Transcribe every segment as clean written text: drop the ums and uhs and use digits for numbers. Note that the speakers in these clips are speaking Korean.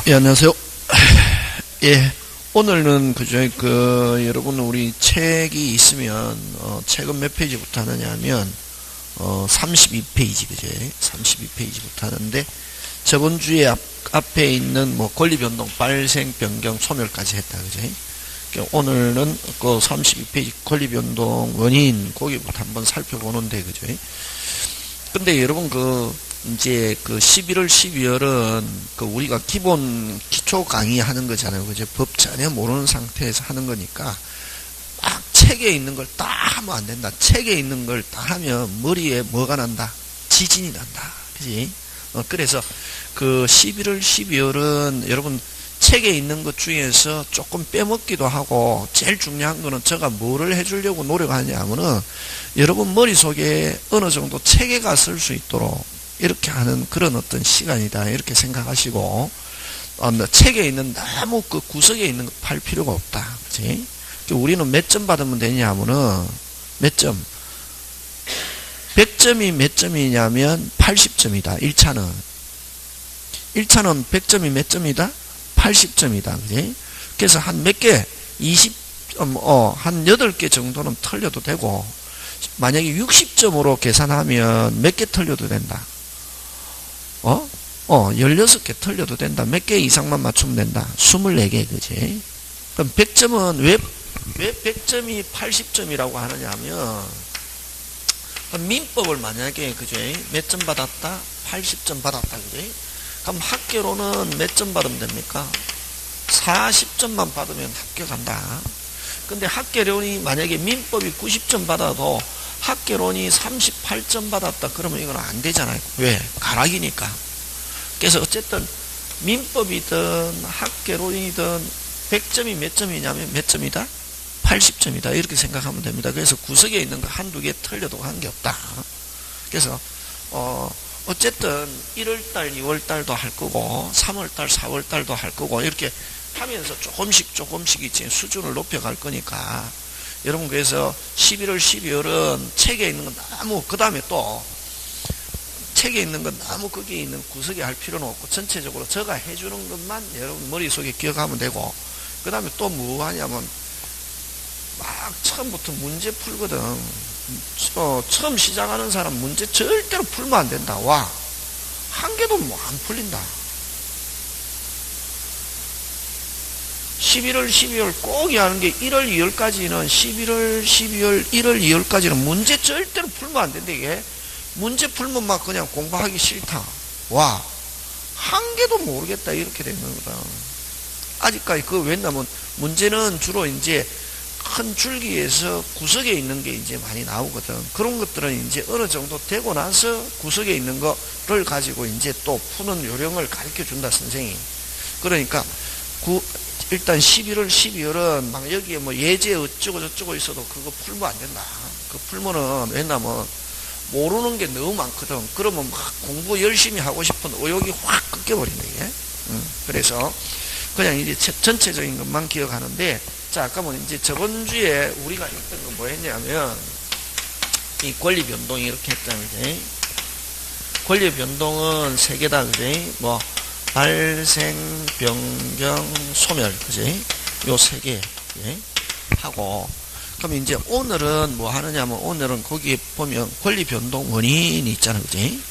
예, 안녕하세요. 예, 오늘은 여러분 우리 책이 있으면 책은 몇 페이지부터 하느냐면 32페이지 그제 32페이지부터 하는데 저번 주에 앞에 있는 뭐 권리변동, 발생, 변경, 소멸까지 했다 그제. 오늘은 그 32페이지 권리변동 원인 거기부터 한번 살펴보는데 그죠. 근데 여러분 이제 11월, 12월은 우리가 기본 기초 강의하는 거잖아요. 그죠? 법 전혀 모르는 상태에서 하는 거니까 막 책에 있는 걸 다 하면 안 된다. 책에 있는 걸 다 하면 머리에 뭐가 난다? 지진이 난다. 그지? 그래서 11월, 12월은 여러분 책에 있는 것 중에서 조금 빼먹기도 하고 제일 중요한 거는 제가 뭐를 해주려고 노력하냐 하면은 여러분 머릿속에 어느 정도 체계가 쓸 수 있도록 이렇게 하는 그런 어떤 시간이다 이렇게 생각하시고 책에 있는 너무 구석에 있는 거 팔 필요가 없다. 그치? 우리는 몇 점 받으면 되냐 하면은 몇 점? 100점이 몇 점이냐면 80점이다. 1차는 100점이 몇 점이다? 80점이다. 그지? 그래서 한 몇 개? 한 8개 정도는 틀려도 되고, 만약에 60점으로 계산하면 몇 개 틀려도 된다. 16개 틀려도 된다. 몇 개 이상만 맞추면 된다. 24개, 그지? 그럼 100점은 왜 100점이 80점이라고 하느냐 하면, 민법을 만약에, 그죠? 몇 점 받았다? 80점 받았다, 그지? 그럼 학계로는 몇 점 받으면 됩니까? 40점만 받으면 합격한다. 근데 학계론이 만약에 민법이 90점 받아도 학계론이 38점 받았다. 그러면 이건 안 되잖아요. 왜? 가락이니까. 그래서 어쨌든 민법이든 학계론이든 100점이 몇 점이냐면 몇 점이다? 80점이다. 이렇게 생각하면 됩니다. 그래서 구석에 있는 거 한두 개 틀려도 관계없다. 그래서 어쨌든 1월달, 2월달도 할 거고 3월달, 4월달도 할 거고 이렇게 하면서 조금씩 이제 수준을 높여갈 거니까 여러분 그래서 11월, 12월은 책에 있는 건 너무 그 다음에 또 책에 있는 건 너무 거기에 있는 구석에 할 필요는 없고 전체적으로 제가 해주는 것만 여러분 머릿속에 기억하면 되고 그 다음에 또 뭐 하냐면 막 처음부터 문제 풀거든. 처음 시작하는 사람 문제 절대로 풀면 안 된다. 와, 한 개도 뭐 안 풀린다. 11월, 12월 꼭 하는 게 1월, 2월까지는 11월, 12월, 1월, 2월까지는 문제 절대로 풀면 안 된다. 이게 문제 풀면 막 그냥 공부하기 싫다. 와, 한 개도 모르겠다. 이렇게 되는 거다. 아직까지 왜냐면 문제는 주로 이제 큰 줄기에서 구석에 있는 게 이제 많이 나오거든. 그런 것들은 이제 어느 정도 되고 나서 구석에 있는 거를 가지고 이제 또 푸는 요령을 가르쳐 준다, 선생님. 그러니까, 일단 11월, 12월은 막 여기에 뭐 예제 어쩌고 저쩌고 있어도 그거 풀면 안 된다. 그 풀면은, 왜냐면 모르는 게 너무 많거든. 그러면 막 공부 열심히 하고 싶은 의욕이 확 꺾여버린다, 이게. 그래서 그냥 이제 전체적인 것만 기억하는데, 자, 그러면 이제 저번 주에 우리가 했던 건 뭐 했냐면, 이 권리 변동이 이렇게 했잖아요, 그지? 권리 변동은 세 개다, 그지? 뭐, 발생, 변경, 소멸, 그지? 요 세 개, 예? 하고, 그럼 이제 오늘은 뭐 하느냐면, 오늘은 거기에 보면 권리 변동 원인이 있잖아요, 그지?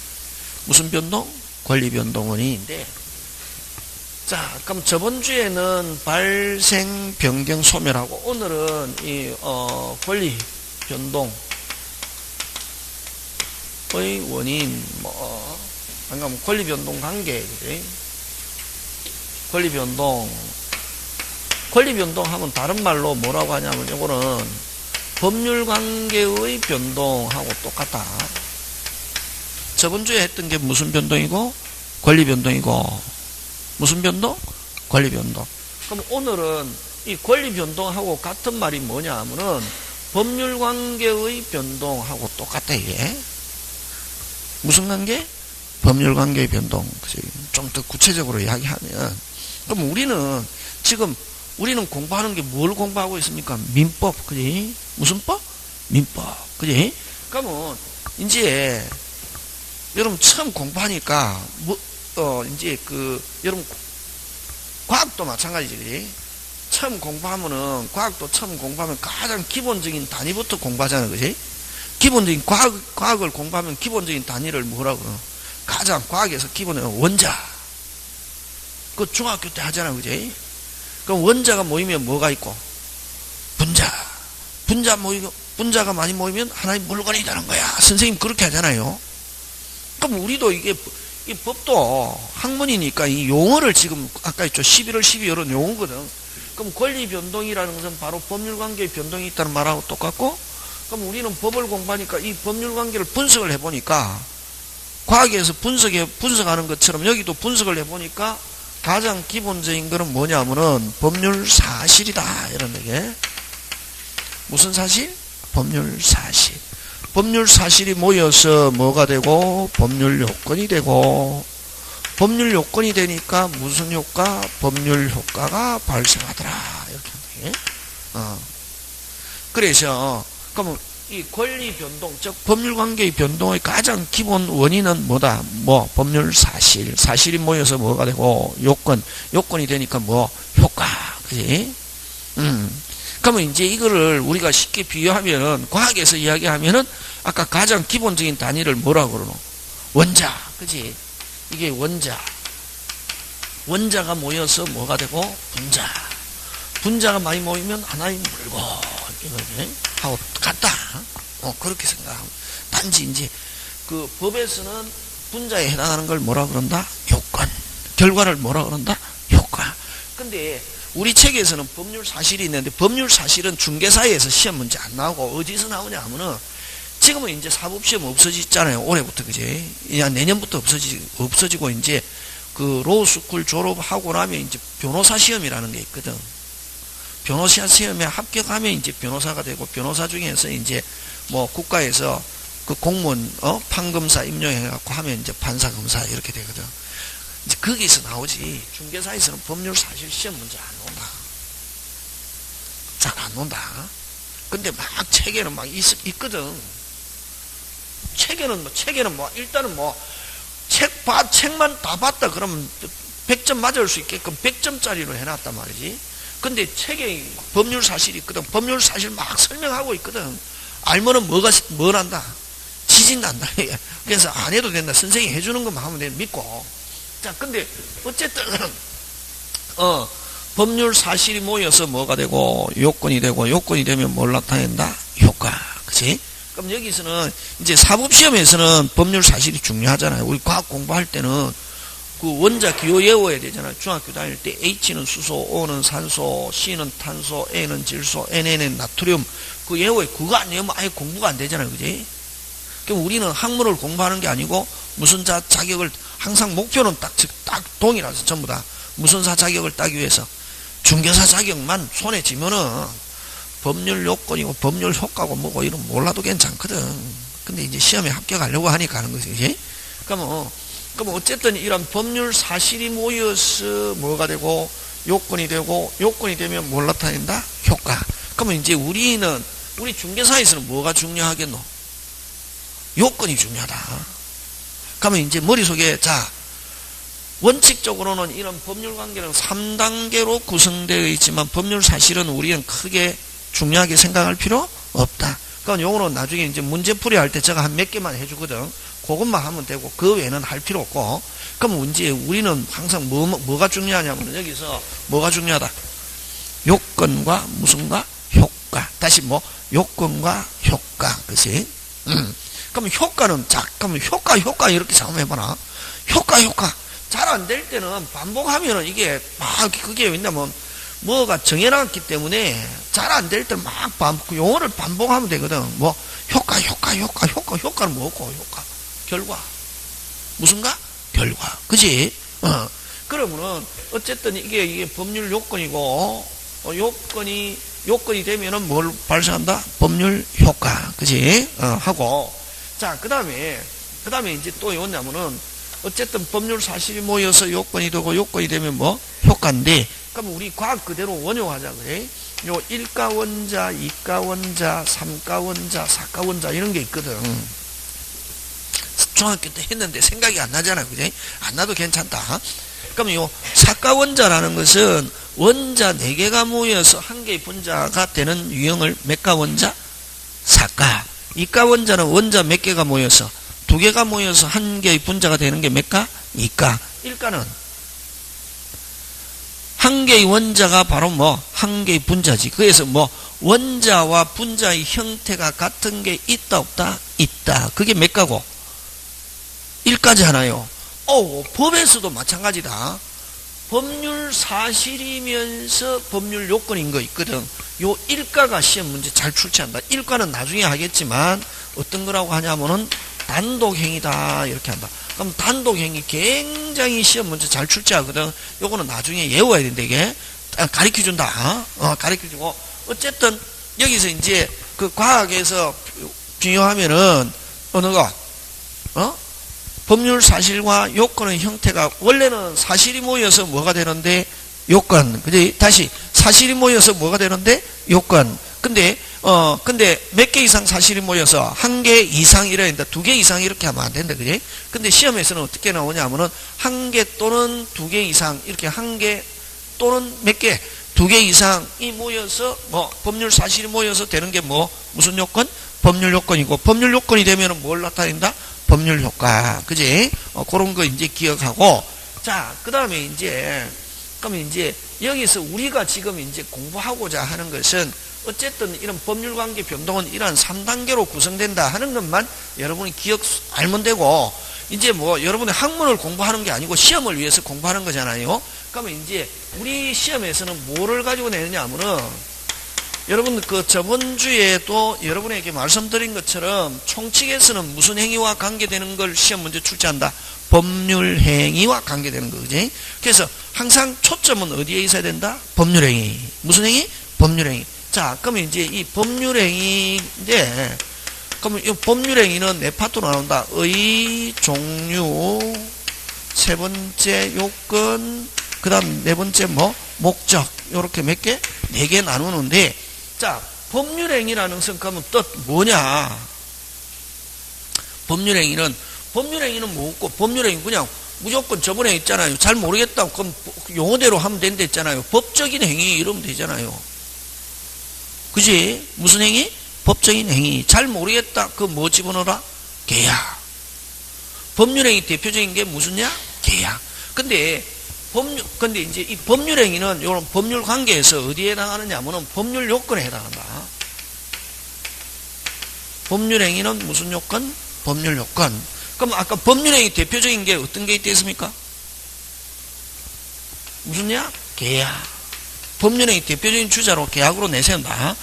무슨 변동? 권리 변동 원인인데, 자, 그럼 저번 주에는 발생, 변경, 소멸하고 오늘은 이 권리 변동의 원인 방금 권리 변동 관계, 그지? 권리 변동 하면 다른 말로 뭐라고 하냐면 이거는 법률 관계의 변동하고 똑같다. 저번 주에 했던 게 무슨 변동이고 권리 변동이고 무슨 변동? 권리 변동. 그럼 오늘은 이 권리 변동하고 같은 말이 뭐냐 하면은 법률 관계의 변동하고 똑같아, 이게. 무슨 관계? 법률 관계의 변동. 좀 더 구체적으로 이야기하면. 그럼 우리는 공부하는 게 뭘 공부하고 있습니까? 민법, 그지? 무슨 법? 민법, 그지? 그러면 이제 여러분 처음 공부하니까 이제 여러분 과학도 마찬가지지, 그지? 처음 공부하면은, 과학도 처음 공부하면 가장 기본적인 단위부터 공부하잖아, 그지? 기본적인 과학을 공부하면 기본적인 단위를 뭐라고 그러? 가장 과학에서 기본은 원자. 그 중학교 때 하잖아, 그지? 그럼 원자가 모이면 뭐가 있고? 분자. 분자가 많이 모이면 하나의 물건이 되는 거야. 선생님 그렇게 하잖아요. 그럼 우리도 이 법도 학문이니까 이 용어를 지금 아까 했죠. 11월 12월은 용어거든. 그럼 권리 변동이라는 것은 바로 법률 관계의 변동이 있다는 말하고 똑같고, 그럼 우리는 법을 공부하니까 이 법률 관계를 분석을 해보니까 과학에서 분석하는 것처럼 여기도 분석을 해보니까 가장 기본적인 거는 뭐냐면은 법률 사실이다, 이런 얘기. 무슨 사실? 법률 사실. 법률 사실이 모여서 뭐가 되고? 법률 요건이 되고, 법률 요건이 되니까 무슨 효과? 법률 효과가 발생하더라, 이렇게 한다. 그래서 그러면 이 권리 변동, 즉 법률 관계의 변동의 가장 기본 원인은 뭐다? 뭐 법률 사실, 사실이 모여서 뭐가 되고, 요건이 되니까 뭐 효과, 그지? 그러면 이제 이거를 우리가 쉽게 비유하면은, 과학에서 이야기하면은 아까 가장 기본적인 단위를 뭐라고 그러노? 원자, 그지? 이게 원자가 모여서 뭐가 되고? 분자가 많이 모이면 하나의 물건, 이거지? 하고 같다. 그렇게 생각하면. 단지 이제 그 법에서는 분자에 해당하는 걸 뭐라 그런다? 요건. 결과를 뭐라 그런다? 효과. 근데 우리 책에서는 법률 사실이 있는데, 법률 사실은 중개사회에서 시험 문제 안 나오고 어디서 나오냐 하면은, 지금은 이제 사법시험 없어지잖아요. 올해부터, 그지? 내년부터 없어지고 이제 그 로스쿨 졸업하고 나면 이제 변호사 시험이라는 게 있거든. 변호사 시험에 합격하면 이제 변호사가 되고, 변호사 중에서 이제 뭐 국가에서 그 공무원 판검사 임용해갖고 하면 이제 판사 검사 이렇게 되거든. 이제 거기서 나오지. 중개사에서는 법률 사실 시험 문제 안 온다. 잘 안 온다. 근데 막 책에는 막 있거든. 책에는 일단은 책만 다 봤다 그러면 100점 맞을 수 있게끔 100점짜리로 해놨단 말이지. 근데 책에 법률 사실이 있거든. 법률 사실 막 설명하고 있거든. 알면은 뭘 한다? 지진 난다. 그래서 안 해도 된다. 선생님이 해주는 것만 하면 돼. 믿고. 자, 근데 어쨌든 법률 사실이 모여서 뭐가 되고, 요건이 되고, 요건이 되면 뭘 나타낸다? 효과. 그치? 그럼 여기서는 이제 사법시험에서는 법률 사실이 중요하잖아요. 우리 과학 공부할 때는 그 원자 기호 외워야 되잖아요. 중학교 다닐 때 H는 수소, O는 산소, C는 탄소, A는 질소, NN은 나트륨. 그 외워야, 그거 안 외우면 아예 공부가 안 되잖아요. 그지? 그럼 우리는 학문을 공부하는 게 아니고 무슨자 자격을, 항상 목표는 딱 동일하서 전부 다 무슨사 자격을 따기 위해서 중개사 자격만 손에 쥐면은 법률 요건이고 법률 효과고 뭐고 이런 몰라도 괜찮거든. 근데 이제 시험에 합격하려고 하니까 하는 거지. 그지? 그러면 어쨌든 이런 법률 사실이 모여서 뭐가 되고, 요건이 되고, 요건이 되면 뭘 나타낸다? 효과. 그러면 이제 우리 중개사에서는 뭐가 중요하겠노? 요건이 중요하다. 그러면 이제 머릿속에, 자, 원칙적으로는 이런 법률 관계는 3단계로 구성되어 있지만 법률 사실은 우리는 크게 중요하게 생각할 필요 없다. 그러니까 요거는 나중에 이제 문제풀이 할 때 제가 한 몇 개만 해주거든. 그것만 하면 되고 그 외에는 할 필요 없고. 그럼 이제 우리는 항상 뭐가 중요하냐면 여기서 뭐가 중요하다? 요건과 무슨가? 효과. 다시 요건과 효과. 그치? 그럼 효과는, 그러면 효과 이렇게 생각해봐라. 효과. 잘 안 될 때는 반복하면은 이게 그게 왜냐면 뭐가 정해놨기 때문에 잘 안 될 때는 용어를 반복하면 되거든. 효과는 뭐고? 효과. 결과. 무슨가? 결과. 그지? 그러면은 어쨌든 이게 법률 요건이고, 요건이 되면은 뭘 발생한다? 법률 효과. 그지? 하고. 자, 그 다음에 이제 또 뭐냐면은 어쨌든 법률 사실이 모여서 요건이 되고, 요건이 되면 효과인데, 그럼 우리 과학 그대로 원용하자, 그래? 요 1가 원자, 2가 원자, 3가 원자, 4가 원자 이런 게 있거든. 중학교 때 했는데 생각이 안 나잖아, 그지? 안 나도 괜찮다. 그럼 요 사가원자라는 것은 원자 4개가 모여서 한 개의 분자가 되는 유형을 몇가 원자? 사가. 이가원자는 원자 몇 개가 모여서 2개가 모여서 한 개의 분자가 되는 게 몇가? 이가. 일가는 한 개의 원자가 바로 뭐 한 개의 분자지. 그래서 뭐 원자와 분자의 형태가 같은 게 있다 없다? 있다. 그게 몇 가고? 1가잖아요. 법에서도 마찬가지다. 법률 사실이면서 법률 요건인 거 있거든. 요 1가가 시험 문제 잘 출제한다. 1가는 나중에 하겠지만 어떤 거라고 하냐면은 단독행위다 이렇게 한다. 그럼 단독행위 굉장히 시험 문제 잘 출제하거든. 요거는 나중에 외워야 된다. 이게 가르쳐준다. 가르쳐주고 어쨌든 여기서 이제 그 과학에서 비교하면은 어느 거 법률 사실과 요건의 형태가 원래는 사실이 모여서 뭐가 되는데 요건. 그지? 다시 사실이 모여서 뭐가 되는데 요건. 근데 몇 개 이상 사실이 모여서 1개 이상 이래야 된다. 2개 이상 이렇게 하면 안 된다. 그지? 근데 시험에서는 어떻게 나오냐면은 1개 또는 2개 이상 이렇게 1개 또는 몇 개 2개 이상이 모여서 뭐 법률 사실이 모여서 되는 게 뭐 무슨 요건? 법률 요건이고 법률 요건이 되면은 뭘 나타낸다? 법률 효과. 그지? 그런 거 이제 기억하고 자, 그다음에 이제 그러면 이제 여기서 우리가 지금 이제 공부하고자 하는 것은 어쨌든 이런 법률 관계 변동은 이러한 3단계로 구성된다 하는 것만 여러분이 알면 되고 이제 뭐 여러분의 학문을 공부하는 게 아니고 시험을 위해서 공부하는 거잖아요. 그러면 이제 우리 시험에서는 뭐를 가지고 내느냐 하면은 여러분 그 저번 주에도 여러분에게 말씀드린 것처럼 총칙에서는 무슨 행위와 관계되는 걸 시험 문제 출제한다. 법률 행위와 관계되는 거지. 그래서 항상 초점은 어디에 있어야 된다? 법률 행위. 무슨 행위? 법률 행위. 자, 그러면 이제 이 법률 행위인데 그러면 이 법률 행위는 네 파트로 나온다. 의, 종류, 세 번째 요건, 그다음 네 번째 뭐 목적. 요렇게 몇 개? 4개 나누는데 자, 법률행위라는 것은 그러면 뜻 뭐냐? 법률행위는 뭐고, 법률행위 그냥 무조건 저번에 있잖아요. 잘 모르겠다. 그럼 용어대로 하면 된다 했잖아요. 법적인 행위 이러면 되잖아요. 그지? 무슨 행위? 법적인 행위. 잘 모르겠다. 그 뭐 집어넣어라? 계약. 법률행위 대표적인 게 무슨냐? 계약. 근데 이제 이 법률행위는 이런 법률 관계에서 어디에 해당하느냐 하면은 법률 요건에 해당한다. 법률행위는 무슨 요건? 법률 요건. 그럼 아까 법률행위 대표적인 게 어떤 게 있겠습니까? 무슨냐? 계약. 법률행위 대표적인 주자로 계약으로 내세운다.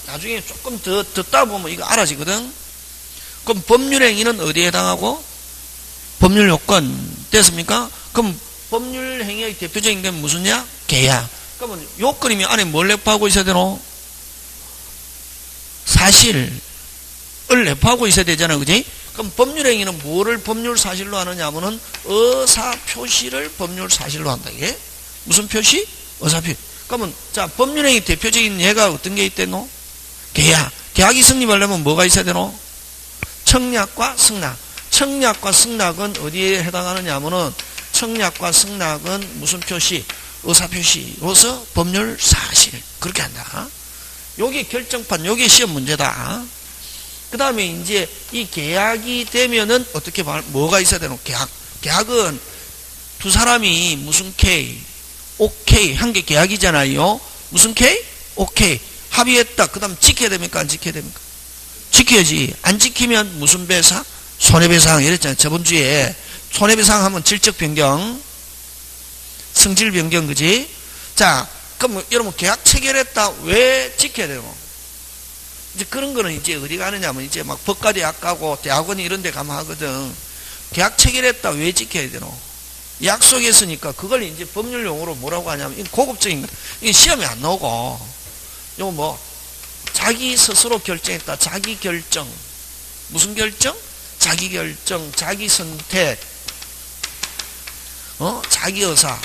나중에 조금 더 듣다 보면 이거 알아지거든. 그럼 법률행위는 어디에 해당하고? 법률 요건 됐습니까? 그럼 법률 행위의 대표적인 게 무슨냐? 계약. 그러면 요건이면 안에 뭘 내포하고 있어야 되노? 사실을 내포하고 있어야 되잖아. 그지? 그럼 법률 행위는 뭐를 법률 사실로 하느냐 하면은 의사 표시를 법률 사실로 한다. 이게 무슨 표시? 의사 표시. 그러면 자, 법률 행위 대표적인 예가 어떤 게 있대노? 계약. 계약이 성립하려면 뭐가 있어야 되노? 청약과 승낙. 청약과 승낙은 어디에 해당하느냐 하면은 청약과 승낙은 무슨 표시? 의사표시로서 법률 사실. 그렇게 한다. 요게 결정판, 요게 시험 문제다. 그 다음에 이제 이 계약이 되면은 어떻게 뭐가 있어야 되노? 계약. 계약은 두 사람이 무슨 K, OK 한 게 계약이잖아요. 무슨 K? OK. 합의했다. 그 다음 지켜야 됩니까? 안 지켜야 됩니까? 지켜야지. 안 지키면 무슨 배상? 손해배상. 이랬잖아요. 저번 주에. 손해배상 하면 질적 변경, 성질 변경, 그지? 자, 그럼 여러분 계약 체결했다. 왜 지켜야 되노? 이제 그런 거는 이제 어디 가느냐면 이제 막 법과대학 가고 대학원 이런 데 가면 하거든. 계약 체결했다. 왜 지켜야 되노? 약속했으니까 그걸 이제 법률 용어로 뭐라고 하냐면 이건 고급적인 거. 이게 시험에 안 나오고. 요거 뭐 자기 스스로 결정했다. 자기 결정. 무슨 결정? 자기 결정, 자기 선택. 자기 의사의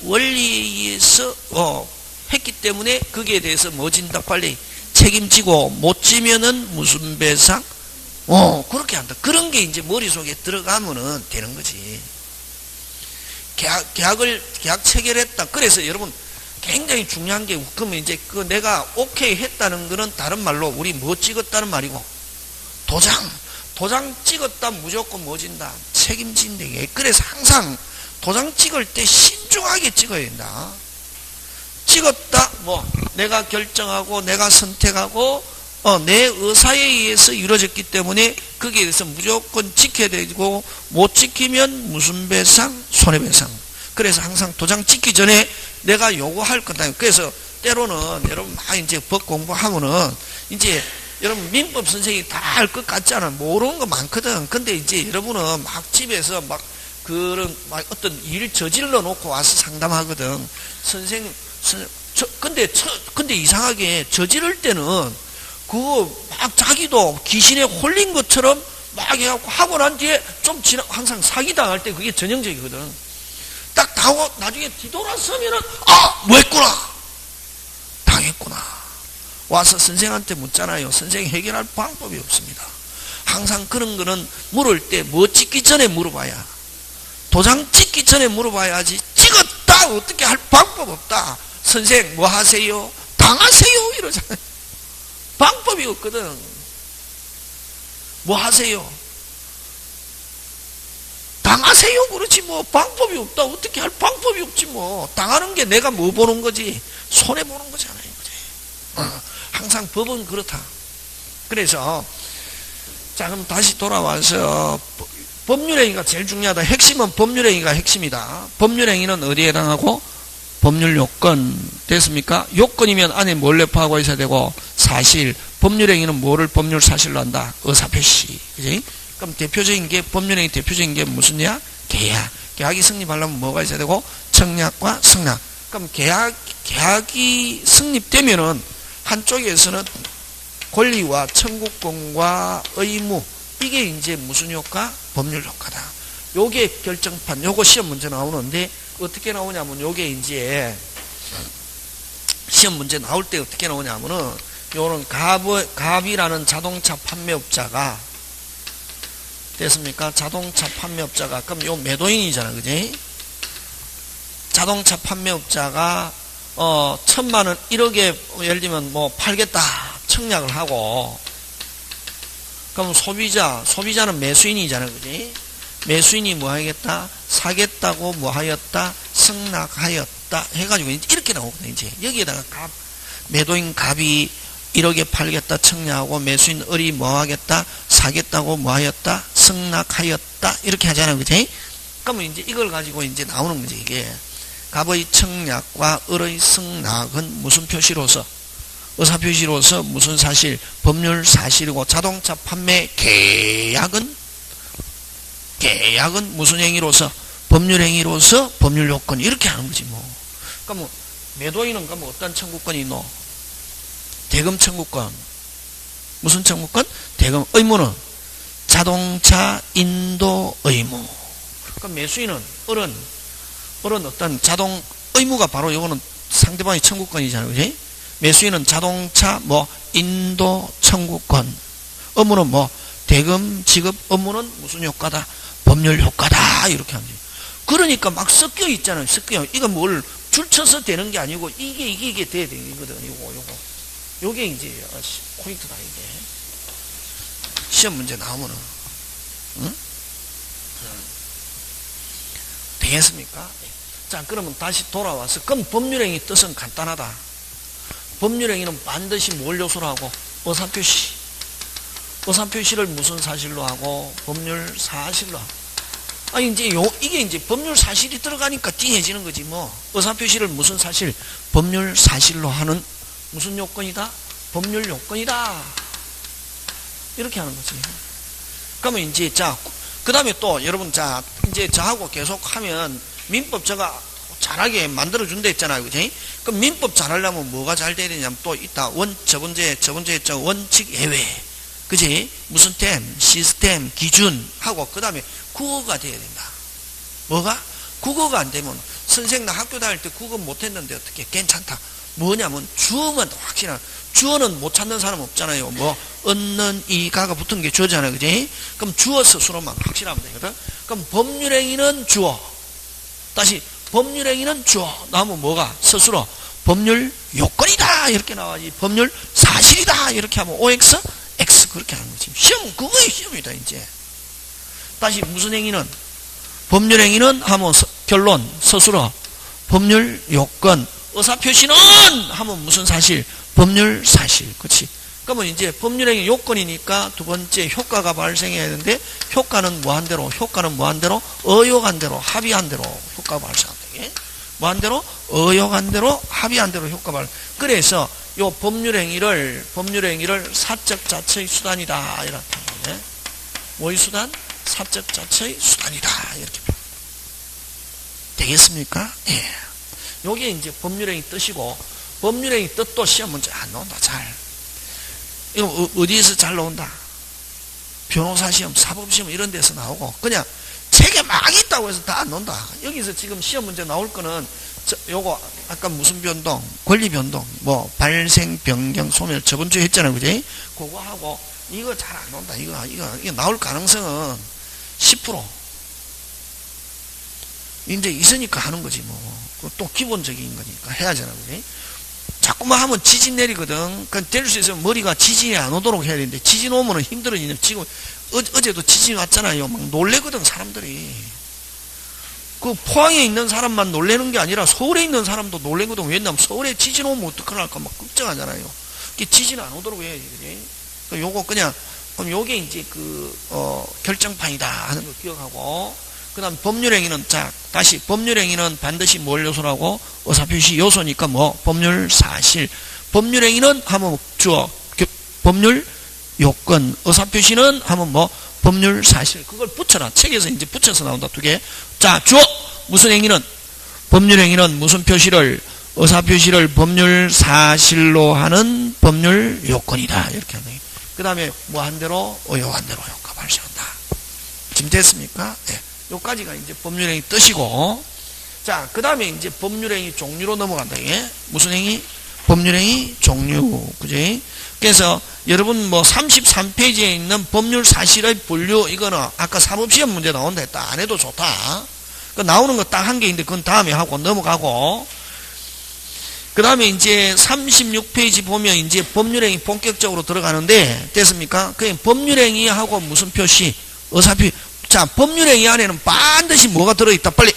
원리에 의해서 했기 때문에 거기에 대해서 뭐 진다? 빨리 책임지고 못 지면은 무슨 배상? 그렇게 한다. 그런 게 이제 머릿속에 들어가면은 되는 거지. 계약 체결했다. 그래서 여러분, 굉장히 중요한 게, 그러면 이제 그 내가 오케이 했다는 거는 다른 말로 우리 뭐 찍었다는 말이고, 도장 찍었다 무조건 뭐 진다? 책임진다. 그래서 항상 도장 찍을 때 신중하게 찍어야 된다. 찍었다, 내가 결정하고, 내가 선택하고, 내 의사에 의해서 이루어졌기 때문에 거기에 대해서 무조건 지켜야 되고, 못 지키면 무슨 배상? 손해배상. 그래서 항상 도장 찍기 전에 내가 요구할 거다. 그래서 때로는 여러분 막 이제 법 공부하면은 이제 여러분 민법 선생님이 다 알 것 같잖아. 모르는 거 많거든. 근데 이제 여러분은 막 집에서 막 그런 막 어떤 일 저질러 놓고 와서 상담하거든. 근데 이상하게 저지를 때는 그거 막 자기도 귀신에 홀린 것처럼 막 해갖고 하고 난 뒤에 좀 항상 사기당할 때 그게 전형적이거든. 딱 하고 나중에 뒤돌아서면은, 뭐 했구나! 당했구나. 와서 선생한테 묻잖아요. 선생이 해결할 방법이 없습니다. 항상 그런 거는 물을 때 뭐 찍기 전에 물어봐야. 도장 찍기 전에 물어봐야지. 찍었다! 어떻게 할 방법 없다. 선생, 뭐 하세요? 당하세요! 이러잖아요. 방법이 없거든. 뭐 하세요? 당하세요? 그렇지 뭐 방법이 없다. 어떻게 할 방법이 없지 뭐. 당하는 게 내가 뭐 보는 거지? 손해보는 거잖아요. 그지? 항상 법은 그렇다. 그래서 자 그럼 다시 돌아와서 법률행위가 제일 중요하다. 핵심은 법률행위가 핵심이다. 법률행위는 어디에 해당하고? 법률요건 됐습니까? 요건이면 안에 뭘 내포하고 있어야 되고 사실. 법률행위는 뭐를 법률사실로 한다? 의사표시. 그지? 그럼 대표적인 게 법률행위 대표적인 게 무슨이야? 계약. 계약이 성립하려면 뭐가 있어야 되고? 청약과 승낙. 그럼 계약이 성립되면은 한쪽에서는 권리와 청구권과 의무 이게 이제 무슨 효과? 법률 효과다. 요게 결정판. 요거 시험 문제 나오는데 어떻게 나오냐면 요게 이제 시험 문제 나올 때 어떻게 나오냐면은 요런 갑이라는 자동차 판매업자가 됐습니까? 자동차 판매업자가 그럼 요 매도인이잖아. 그지? 자동차 판매업자가 1,000만원 1억에 예를 들면 뭐 팔겠다 청약을 하고 그럼 소비자는 매수인이잖아. 그지? 매수인이 뭐 하겠다? 사겠다고 뭐 하였다? 승낙하였다 해가지고 이렇게 나오거든. 이제 여기에다가 매도인 갑이 1억에 팔겠다 청약하고 매수인 을이 뭐 하겠다? 사겠다고 뭐 하였다? 승낙하였다 이렇게 하잖아. 그지? 그러면 이제 이걸 가지고 이제 나오는 거지. 이게 갑의 청약과 을의 승낙은 무슨 표시로서? 의사표시로서 무슨 사실? 법률 사실이고 자동차 판매 계약은 무슨 행위로서? 법률 행위로서 법률 요건 이렇게 하는 거지 뭐. 그러면 매도인은 그러면 어떤 청구권이 있노? 대금 청구권. 무슨 청구권? 대금. 의무는 자동차 인도 의무. 그럼 매수인은 을은 어떤 자동 의무가 바로 요거는 상대방의 청구권이잖아요. 그지? 매수인은 자동차 뭐 인도 청구권. 의무는 뭐 대금 지급 의무는 무슨 효과다? 법률 효과다. 이렇게 하면 돼요. 그러니까 막 섞여 있잖아요. 섞여. 이거 뭘 줄쳐서 되는 게 아니고 이게 돼야 되거든. 요게 이제 포인트다. 이게 시험 문제 나오면은 응? 되겠습니까? 자 그러면 다시 돌아와서 그럼 법률행위 뜻은 간단하다. 법률행위는 반드시 뭘 요소로 하고? 의사표시. 의사표시를 무슨 사실로 하고? 법률 사실로 하고. 이제 이게 이제 법률 사실이 들어가니까 띵해지는 거지 뭐. 의사표시를 무슨 사실? 법률 사실로 하는 무슨 요건이다? 법률 요건이다. 이렇게 하는 거지. 그러면 이제 그 다음에 또 여러분 이제 저하고 계속 하면 민법 제가 잘하게 만들어준다 했잖아요. 그지? 그럼 민법 잘하려면 뭐가 잘 돼야 되냐면 또 있다. 저번주에 했죠. 원칙 예외. 그지? 무슨 템, 시스템, 기준 하고 그 다음에 국어가 돼야 된다. 뭐가? 국어가 안 되면 선생 나 학교 다닐 때 국어 못했는데 어떻게 괜찮다. 뭐냐면 주어만 확실한 주어는 못 찾는 사람 없잖아요. 뭐 얻는 이가가 붙은 게 주어잖아요. 그지? 그럼 주어 스스로만 확실하면 되거든. 그럼 법률행위는 주어. 다시 법률행위는 주어. 나오면 뭐가? 스스로 법률 요건이다 이렇게 나와야지. 법률 사실이다 이렇게 하면 OX X 그렇게 하는 거지. 시험 그거의 시험이다 이제. 다시 무슨 행위는? 법률행위는 하면 결론 스스로 법률 요건. 의사표시는 하면 무슨 사실? 법률 사실. 그렇지? 그러면 이제 법률행위 요건이니까 두 번째 효과가 발생해야 되는데 효과는 무한대로 의욕한대로 합의한대로 효과가 발생한다. 무한대로 의욕한대로 합의한대로 효과 발. 그래서 요 법률행위를 사적 자체의 수단이다 이렇게. 뭐의 수단? 사적 자체의 수단이다 이렇게. 되겠습니까? 예. 요게 이제 법률행위 뜻이고, 법률행위 뜻도 시험 문제 안 나온다, 잘. 이거 어디에서 잘 나온다? 변호사 시험, 사법 시험 이런 데서 나오고, 그냥 책에 막 있다고 해서 다 안 나온다. 여기서 지금 시험 문제 나올 거는, 요거, 아까 무슨 변동, 권리 변동, 뭐, 발생, 변경, 소멸, 저번 주에 했잖아요, 그지? 그거 하고, 이거 잘 안 나온다. 이거 나올 가능성은 10%. 이제 있으니까 하는 거지, 뭐. 또 기본적인 거니까 해야잖아, 그지? 자꾸만 하면 지진 내리거든. 그러니까 될 수 있으면 머리가 지진이 안 오도록 해야 되는데, 지진 오면은 힘들어지네. 지금, 어제도 지진이 왔잖아요. 막 놀래거든, 사람들이. 그 포항에 있는 사람만 놀래는 게 아니라 서울에 있는 사람도 놀래거든. 왜냐면 서울에 지진 오면 어떡할까 막 걱정하잖아요. 지진 안 오도록 해야지, 그지? 그러니까 요거 그냥, 그럼 요게 이제 결정판이다 하는 거 기억하고, 그 다음 법률행위는, 자, 다시 법률행위는 반드시 뭘 요소라고? 의사표시 요소니까 뭐? 법률 사실. 법률행위는 하면 주어, 법률 요건. 의사표시는 하면 뭐? 법률 사실. 그걸 붙여라. 책에서 이제 붙여서 나온다, 두 개. 자, 주어! 무슨 행위는? 법률행위는 무슨 표시를? 의사표시를 법률 사실로 하는 법률 요건이다. 이렇게 하는 거예요. 그 다음에 뭐 한 대로? 의욕한 대로 효과 발생한다. 지금 됐습니까? 네. 요까지가 이제 법률행위 뜻이고, 자, 그 다음에 이제 법률행위 종류로 넘어간다. 이게 무슨 행위? 법률행위 종류. 그지? 그래서 여러분 뭐 33페이지에 있는 법률 사실의 분류, 이거는 아까 사법시험 문제 나온다 했다. 안 해도 좋다. 그 나오는 거 딱 한 개 있는데 그건 다음에 하고 넘어가고, 그 다음에 이제 36페이지 보면 이제 법률행위 본격적으로 들어가는데, 됐습니까? 그냥 법률행위하고 무슨 표시? 의사표시. 자, 법률행위 안에는 반드시 뭐가 들어있다? 빨리.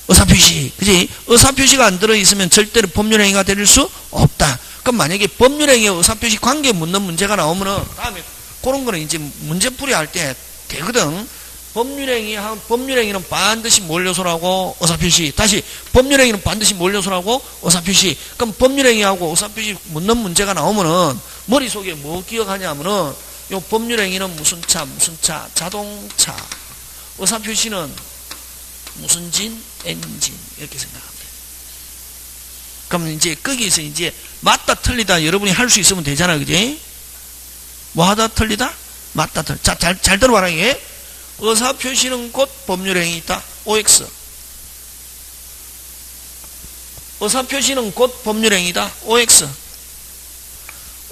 의사표시. 그지? 의사표시가 안 들어있으면 절대로 법률행위가 될 수 없다. 그럼 만약에 법률행위와 의사표시 관계에 묻는 문제가 나오면은, 다음에 그런 거는 이제 문제풀이 할 때 되거든. 법률행위는 반드시 뭘 요소라고? 의사표시. 다시, 법률행위는 반드시 뭘 요소라고? 의사표시. 그럼 법률행위하고 의사표시 묻는 문제가 나오면은, 머릿속에 뭐 기억하냐면은, 요 법률행위는 무슨 차, 자동차. 의사표시는 무슨 진? 엔진. 이렇게 생각하면 돼. 그럼 이제 거기서 이제 맞다 틀리다 여러분이 할 수 있으면 되잖아, 그지? 뭐 하다 틀리다? 맞다 틀리다. 자, 잘 들어봐라, 이게. 의사표시는 곧 법률행위 있다. OX. 의사표시는 곧 법률행위다. OX.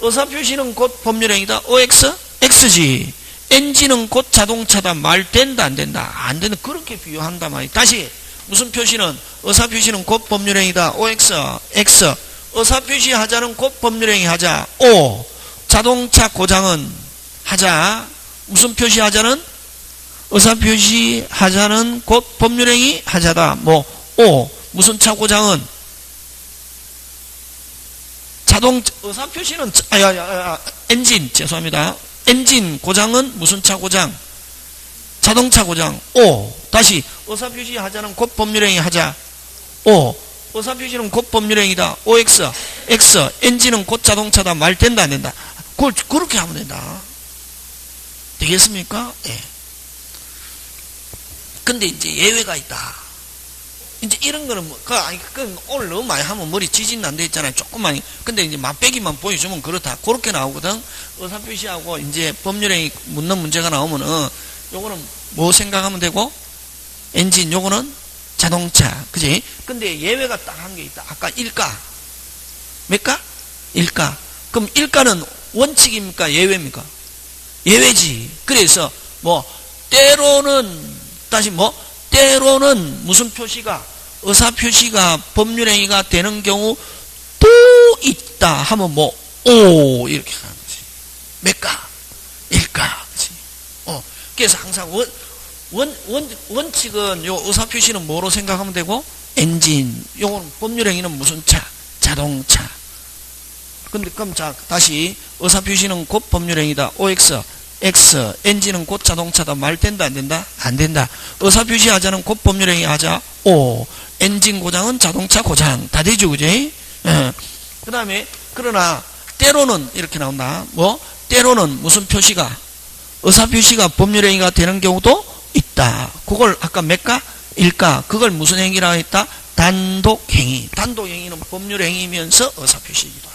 의사표시는 곧 법률행위다. OX. X지. 엔진은 곧 자동차다. 말 된다, 안 된다? 안 된다. 그렇게 비유한다 말이야. 다시 무슨 표시는? 의사표시는 곧 법률행위다. OX. X. 의사표시 하자는 곧 법률행위 하자. O. 자동차 고장은 하자. 무슨 표시 하자는? 의사표시 하자는 곧 법률행위 하자다. 뭐 O. 무슨 차 고장은? 의사표시는 엔진. 죄송합니다. 엔진 고장은 무슨 차 고장? 자동차 고장. O. 다시 의사표시 하자는 곧 법률행위 하자. O. 의사표시는 곧 법률행위다. OX. X. 엔진은 곧 자동차다. 말 된다, 안 된다? 그렇게 하면 된다. 되겠습니까? 예. 근데 이제 예외가 있다. 이제 이런 거는 오늘 너무 많이 하면 머리 지진 난다 했잖아요. 조금만. 근데 이제 맛배기만 보여주면 그렇다. 그렇게 나오거든. 의사표시하고 이제 법률행위 묻는 문제가 나오면은 요거는 뭐 생각하면 되고? 엔진, 요거는 자동차. 그지? 근데 예외가 딱 한 게 있다. 아까 일가. 몇 가? 일가. 그럼 일가는 원칙입니까? 예외입니까? 예외지. 그래서 때로는 때로는 무슨 표시가 의사표시가 법률행위가 되는 경우 또 있다 하면 오 이렇게 하는 거지. 몇가? 일가. 그치? 그래서 항상 원칙은 요 의사표시는 뭐로 생각하면 되고 엔진, 요거는 법률행위는 무슨 차? 자동차. 근데 그럼 자 다시 의사표시는 곧 법률행위다. OX, X, 엔진은 곧 자동차다. 말 된다 안 된다? 안 된다. 의사표시 하자는 곧 법률행위 하자. O, 엔진 고장은 자동차 고장. 다 되죠, 그지? 그 다음에 그러나 때로는 이렇게 나온다. 때로는 무슨 표시가 의사표시가 법률행위가 되는 경우도 있다. 그걸 아까 몇가? 일가. 그걸 무슨 행위라고 했다? 단독행위. 단독행위는 법률행위면서 의사표시이기도 하다.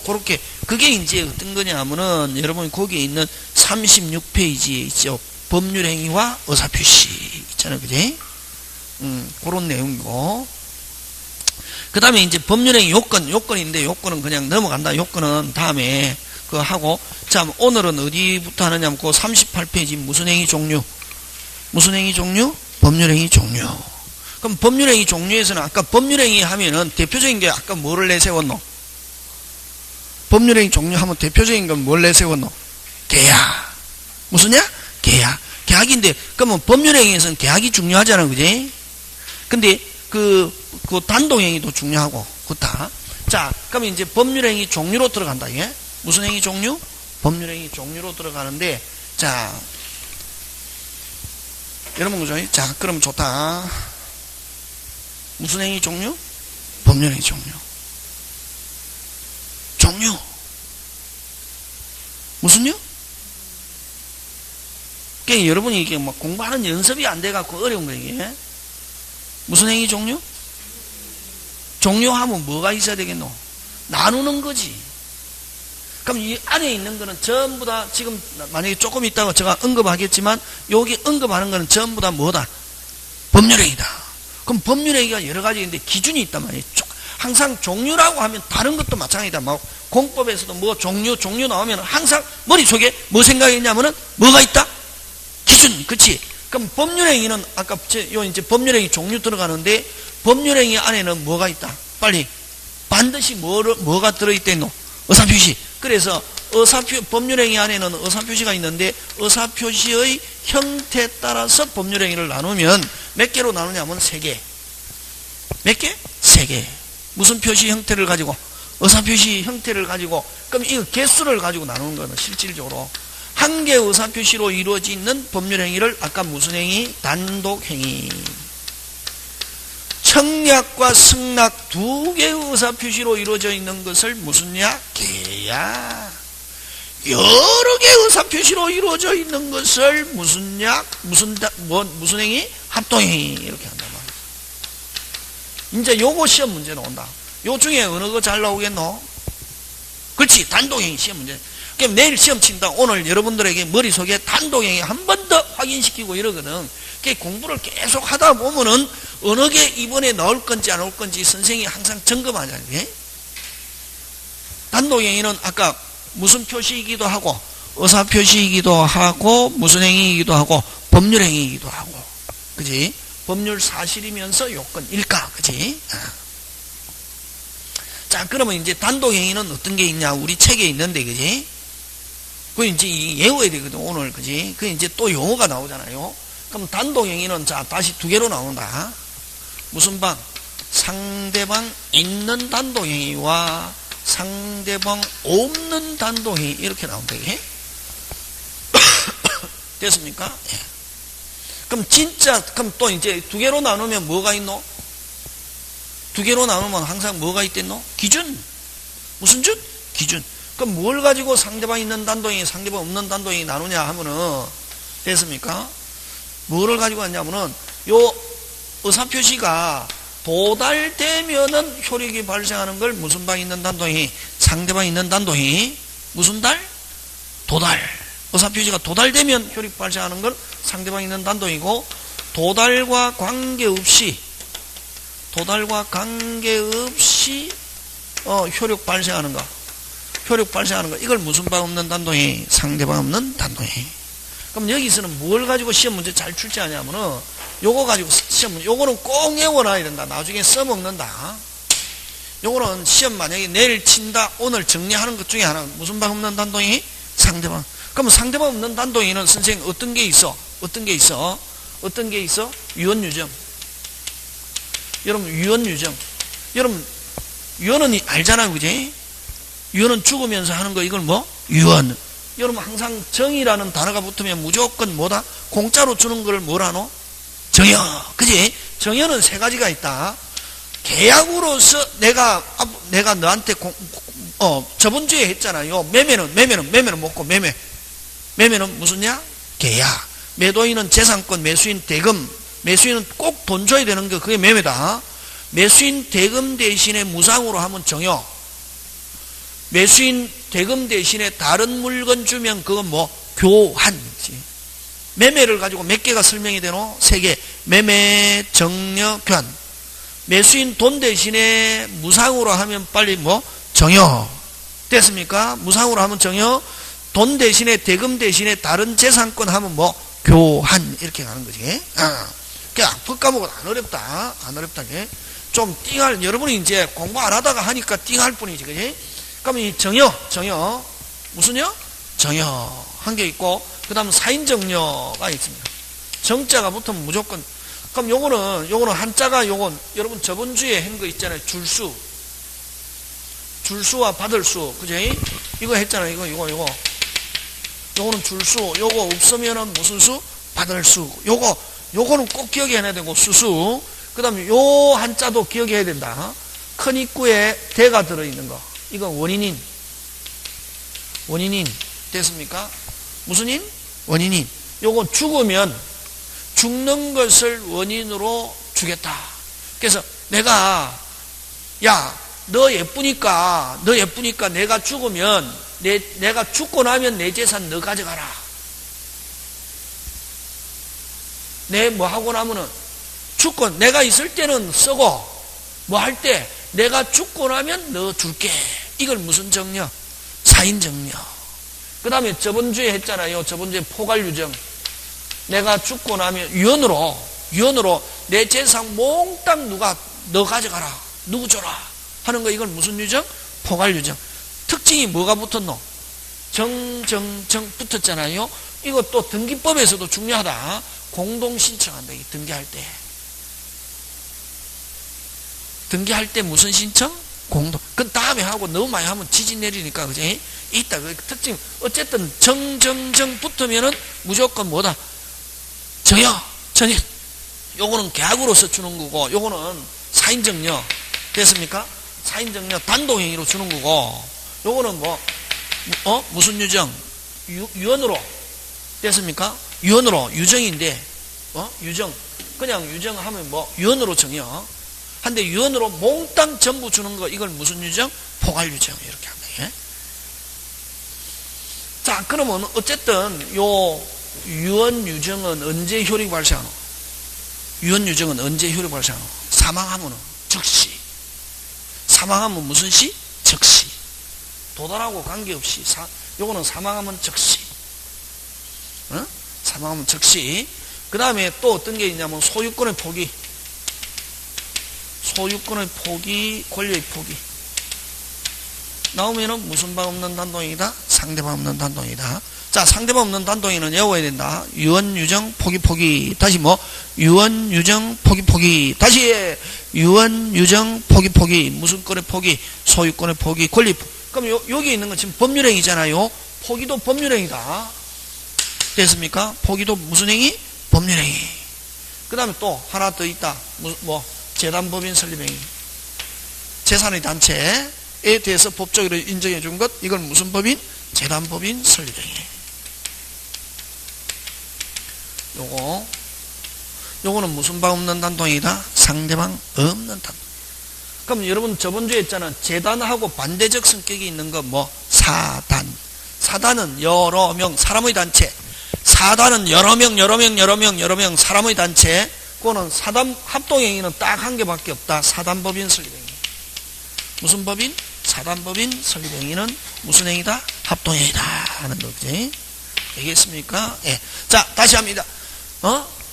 그렇게 그게 이제 어떤 거냐 하면은 여러분이 거기에 있는 36페이지에 있죠. 법률행위와 의사표시 있잖아요, 그지? 그런 내용이고. 그 다음에 이제 법률행위 요건인데 요건은 그냥 넘어간다. 요건은 다음에 그거 하고. 자, 오늘은 어디부터 하느냐면 그 38페이지 무슨 행위 종류? 무슨 행위 종류? 법률행위 종류. 그럼 법률행위 종류에서는 아까 법률행위 하면은 대표적인 게 아까 뭐를 내세웠노? 법률행위 종류하면 대표적인 건 뭘 내세웠노? 계약. 무슨냐? 계약. 계약인데, 그러면 법률행위에서는 계약이 중요하잖아, 그지? 근데, 그 단독행위도 중요하고, 그렇다. 자, 그러면 이제 법률행위 종류로 들어간다, 예? 무슨 행위 종류? 법률행위 종류로 들어가는데, 자, 여러분, 그죠? 자, 그럼 좋다. 무슨 행위 종류? 법률행위 종류. 종류. 무슨요? 그러니까 여러분이 이게 막 공부하는 연습이 안 돼갖고 어려운 거예요, 이게. 무슨 행위 종류? 종류하면 뭐가 있어야 되겠노? 나누는 거지. 그럼 이 안에 있는 거는 전부 다 지금 만약에 조금 있다가 제가 언급하겠지만 여기 언급하는 거는 전부 다 뭐다? 법률행위다. 그럼 법률행위가 여러 가지 있는데 기준이 있단 말이에요. 항상 종류라고 하면 다른 것도 마찬가지다. 막 공법에서도 뭐 종류 나오면 항상 머릿속에 뭐 생각했냐면은 뭐가 있다? 기준. 그치? 그럼 법률행위는 아까 요 이제 법률행위 종류 들어가는데 법률행위 안에는 뭐가 있다? 빨리. 반드시 뭐가 들어있댔노? 의사표시. 그래서 법률행위 안에는 의사표시가 있는데 의사표시의 형태에 따라서 법률행위를 나누면 몇 개로 나누냐면 3개. 몇 개? 3개. 무슨 표시 형태를 가지고? 의사표시 형태를 가지고. 그럼 이 개수를 가지고 나누는 거는 실질적으로 한 개의 의사표시로 이루어지는 법률행위를 아까 무슨 행위? 단독행위. 청약과 승낙 2개의 의사표시로 이루어져 있는 것을 무슨 약? 계약. 여러 개의 의사표시로 이루어져 있는 것을 무슨 약? 무슨 행위? 합동행위. 이렇게 한단 말이야. 이제 요거 시험 문제 나온다. 요 중에 어느 거 잘 나오겠노? 그렇지. 단독행위 시험 문제. 그럼 내일 시험 친다. 오늘 여러분들에게 머릿속에 단독행위 한 번 더 확인시키고 이러거든. 공부를 계속 하다 보면은 어느 게 이번에 나올 건지 안 나올 건지 선생님이 항상 점검하잖아요. 예? 단독행위는 아까 무슨 표시이기도 하고 의사표시이기도 하고 무슨 행위이기도 하고 법률행위이기도 하고. 그지? 법률 사실이면서 요건 일가. 그지? 자, 그러면 이제 단독행위는 어떤 게 있냐? 우리 책에 있는데, 그지? 그 이제 외워야 되거든, 오늘. 그지? 그 이제 또 용어가 나오잖아요. 그럼 단독행위는 자, 다시 2개로 나온다. 무슨 방? 상대방 있는 단독행위와 상대방 없는 단독행위. 이렇게 나온다, 이게. 됐습니까? 예. 그럼 진짜, 그럼 또 이제 2개로 나누면 뭐가 있노? 2개로 나누면 항상 뭐가 있댔노? 기준. 무슨 준? 기준. 그럼 뭘 가지고 상대방 있는 단독행위, 상대방 없는 단독행위 나누냐 하면은, 됐습니까? 뭐를 가지고 왔냐면은, 요 의사표시가 도달되면은 효력이 발생하는 걸 무슨 방 있는 단독행위, 상대방 있는 단독행위, 무슨 달? 도달. 의사표시가 도달되면 효력 발생하는 걸 상대방 있는 단독이고, 도달과 관계없이 효력 발생하는 거. 효력 발생하는 거. 이걸 무슨 방 없는 단동이? 상대방 없는 단동이. 그럼 여기서는 뭘 가지고 시험 문제 잘 출제하냐면은 요거 가지고 시험 문제, 요거는 꼭 외워놔야 된다. 나중에 써먹는다. 요거는 시험 만약에 내일 친다, 오늘 정리하는 것 중에 하나. 무슨 방 없는 단동이? 상대방. 그럼 상대방 없는 단동이는 선생님 어떤 게 있어? 어떤 게 있어? 어떤 게 있어? 유언유정. 여러분, 유언유정. 여러분, 유언은 알잖아요, 그지? 유언은 죽으면서 하는 거, 이걸 뭐? 유언. 여러분, 항상 정이라는 단어가 붙으면 무조건 뭐다? 공짜로 주는 걸 뭐라노? 정여. 그지? 정여는 세 가지가 있다. 계약으로서 내가 너한테 저번 주에 했잖아요. 매매는 먹고 매매는 무슨냐? 계약. 매도인은 재산권, 매수인 대금. 매수인은 꼭 돈 줘야 되는 거, 그게 매매다. 매수인 대금 대신에 무상으로 하면 정여. 매수인 대금 대신에 다른 물건 주면 그건 뭐? 교환이지. 매매를 가지고 몇 개가 설명이 되노? 3개. 매매, 정여, 교환. 매수인 돈 대신에 무상으로 하면 빨리 뭐? 정여. 됐습니까? 무상으로 하면 정여. 돈 대신에 대금 대신에 다른 재산권 하면 뭐? 교환. 이렇게 가는 거지. 법 과목은 안 어렵다. 안 어렵다. 좀 띵할, 여러분이 이제 공부 안 하다가 하니까 띵할 뿐이지. 그지? 그럼 이 정여. 무슨요? 정여. 한 개 있고, 그 다음 사인정여가 있습니다. 정자가 붙으면 무조건. 그럼 요거는 한자가 요건, 여러분 저번 주에 한 거 있잖아요. 줄수와 받을 수. 그지? 이거 했잖아요. 이거. 요거는 줄수. 요거 없으면은 무슨 수? 받을 수. 요거는 꼭 기억해야 되고, 수수. 그 다음에 요 한자도 기억해야 된다. 큰 입구에 대가 들어있는 거. 이건 원인인. 됐습니까? 무슨 인? 원인인. 요거 죽으면 죽는 것을 원인으로 주겠다. 그래서 내가, 야, 너 예쁘니까 내가 죽으면, 내가 죽고 나면 내 재산 너 가져가라. 뭐 하고 나면은, 내가 있을 때는 쓰고, 뭐 할 때, 내가 죽고 나면 너 줄게. 이걸 무슨 정려? 사인정려. 그 다음에 저번 주에 했잖아요. 저번 주에 포괄유정. 내가 죽고 나면, 유언으로 내 재산 몽땅 너 가져가라. 누구 줘라. 하는 거, 이걸 무슨 유정? 포괄유정. 특징이 뭐가 붙었노? 정 붙었잖아요. 이것도 등기법에서도 중요하다. 공동신청한다. 등기할 때 무슨 신청? 공동. 그 다음에 하고 너무 많이 하면 지진 내리니까, 그지? 있다. 그 특징. 어쨌든 정 붙으면은 무조건 뭐다? 정여. 요거는 계약으로서 주는 거고, 요거는 사인정여. 됐습니까? 사인정여 단독행위로 주는 거고, 요거는 무슨 유정? 유언으로. 됐습니까? 유언으로. 유정인데, 유정. 그냥 유정하면 유언으로 정여. 한데 유언으로 몽땅 전부 주는 거, 이걸 무슨 유정? 포괄유정. 이렇게 합니다. 예? 자, 그러면 어쨌든 요 유언유정은 언제 효력이 발생하노? 유언유정은 언제 효력이 발생하노? 사망하면은 즉시. 사망하면 무슨 시? 즉시. 도달하고 관계없이 요거는 사망하면 즉시. 사망하면 즉시. 그 다음에 또 어떤 게 있냐면 소유권의 포기. 소유권의 포기, 권리의 포기. 나오면은 무슨 방 없는 단동이다? 상대방 없는 단동이다. 자, 상대방 없는 단동이는 외워야 된다. 유언, 유정, 포기. 다시 유언, 유정, 포기. 다시 유언, 유정, 포기. 무슨 권의 포기? 소유권의 포기, 권리. 그럼 여기 있는 건 지금 법률행위잖아요. 포기도 법률행위다. 됐습니까? 포기도 무슨 행위? 법률행위. 그 다음에 또 하나 더 있다. 재단법인 설립행위. 재산의 단체에 대해서 법적으로 인정해 준 것, 이건 무슨 법인? 재단법인 설립행위. 요거는 무슨 방 없는 단동이다? 상대방 없는 단동. 그럼 여러분 저번 주에 했잖아. 재단하고 반대적 성격이 있는 거 사단. 사단은 여러 명, 사람의 단체. 사단은 여러 명, 사람의 단체. 그거는 사단 합동행위는 딱 한 개밖에 없다. 사단법인 설립행위. 무슨 법인? 사단법인 설립행위는 무슨 행위다? 합동행위다 하는 거지. 알겠습니까? 예. 자, 다시 합니다.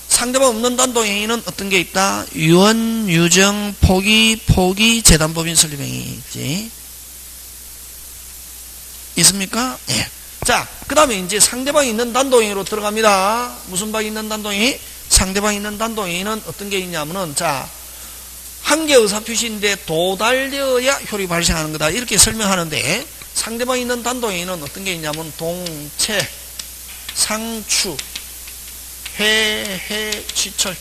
상대방 없는 단독행위는 어떤 게 있다? 유언, 유정, 포기, 재단법인 설립행위 있지. 있습니까? 예. 자, 그 다음에 이제 상대방이 있는 단독행위로 들어갑니다. 무슨 방이 있는 단독행위? 상대방이 있는 단독행위는 어떤 게 있냐면은, 자, 한계 의사표시인데 도달되어야 효력이 발생하는 거다. 이렇게 설명하는데, 상대방이 있는 단독행위는 어떤 게 있냐면, 동체, 상추, 해, 취철.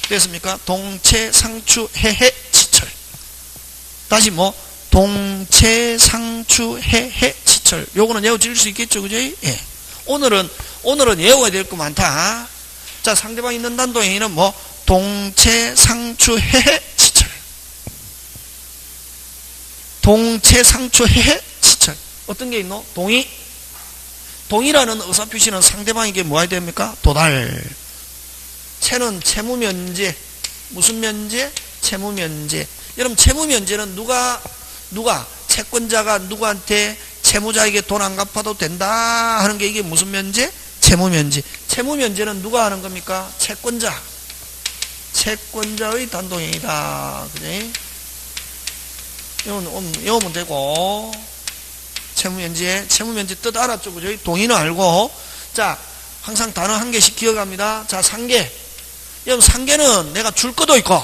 됐습니까? 동체, 상추, 해, 취철. 다시 동체, 상추, 해, 취철. 요거는 외워 질 수 있겠죠, 그죠? 예. 오늘은 외워야 될 거 많다. 자, 상대방 있는 단독행위는 동체, 상추, 해, 취철. 동체, 상추, 해, 취철. 어떤 게 있노? 동의라는 의사표시는 상대방에게 뭐 해야 됩니까? 도달. 채는 채무면제. 무슨 면제? 채무면제. 여러분, 채무면제는 누가 채권자가 누구한테 채무자에게 돈 안 갚아도 된다 하는 게 이게 무슨 면제? 채무면제. 채무면제는 누가 하는 겁니까? 채권자의 단독행위다. 그래? 외우면 되고. 채무면제 뜻 알았죠? 그죠? 동의는 알고. 자, 항상 단어 한 개씩 기억합니다. 자, 상계. 여러분, 상계는 내가 줄 것도 있고,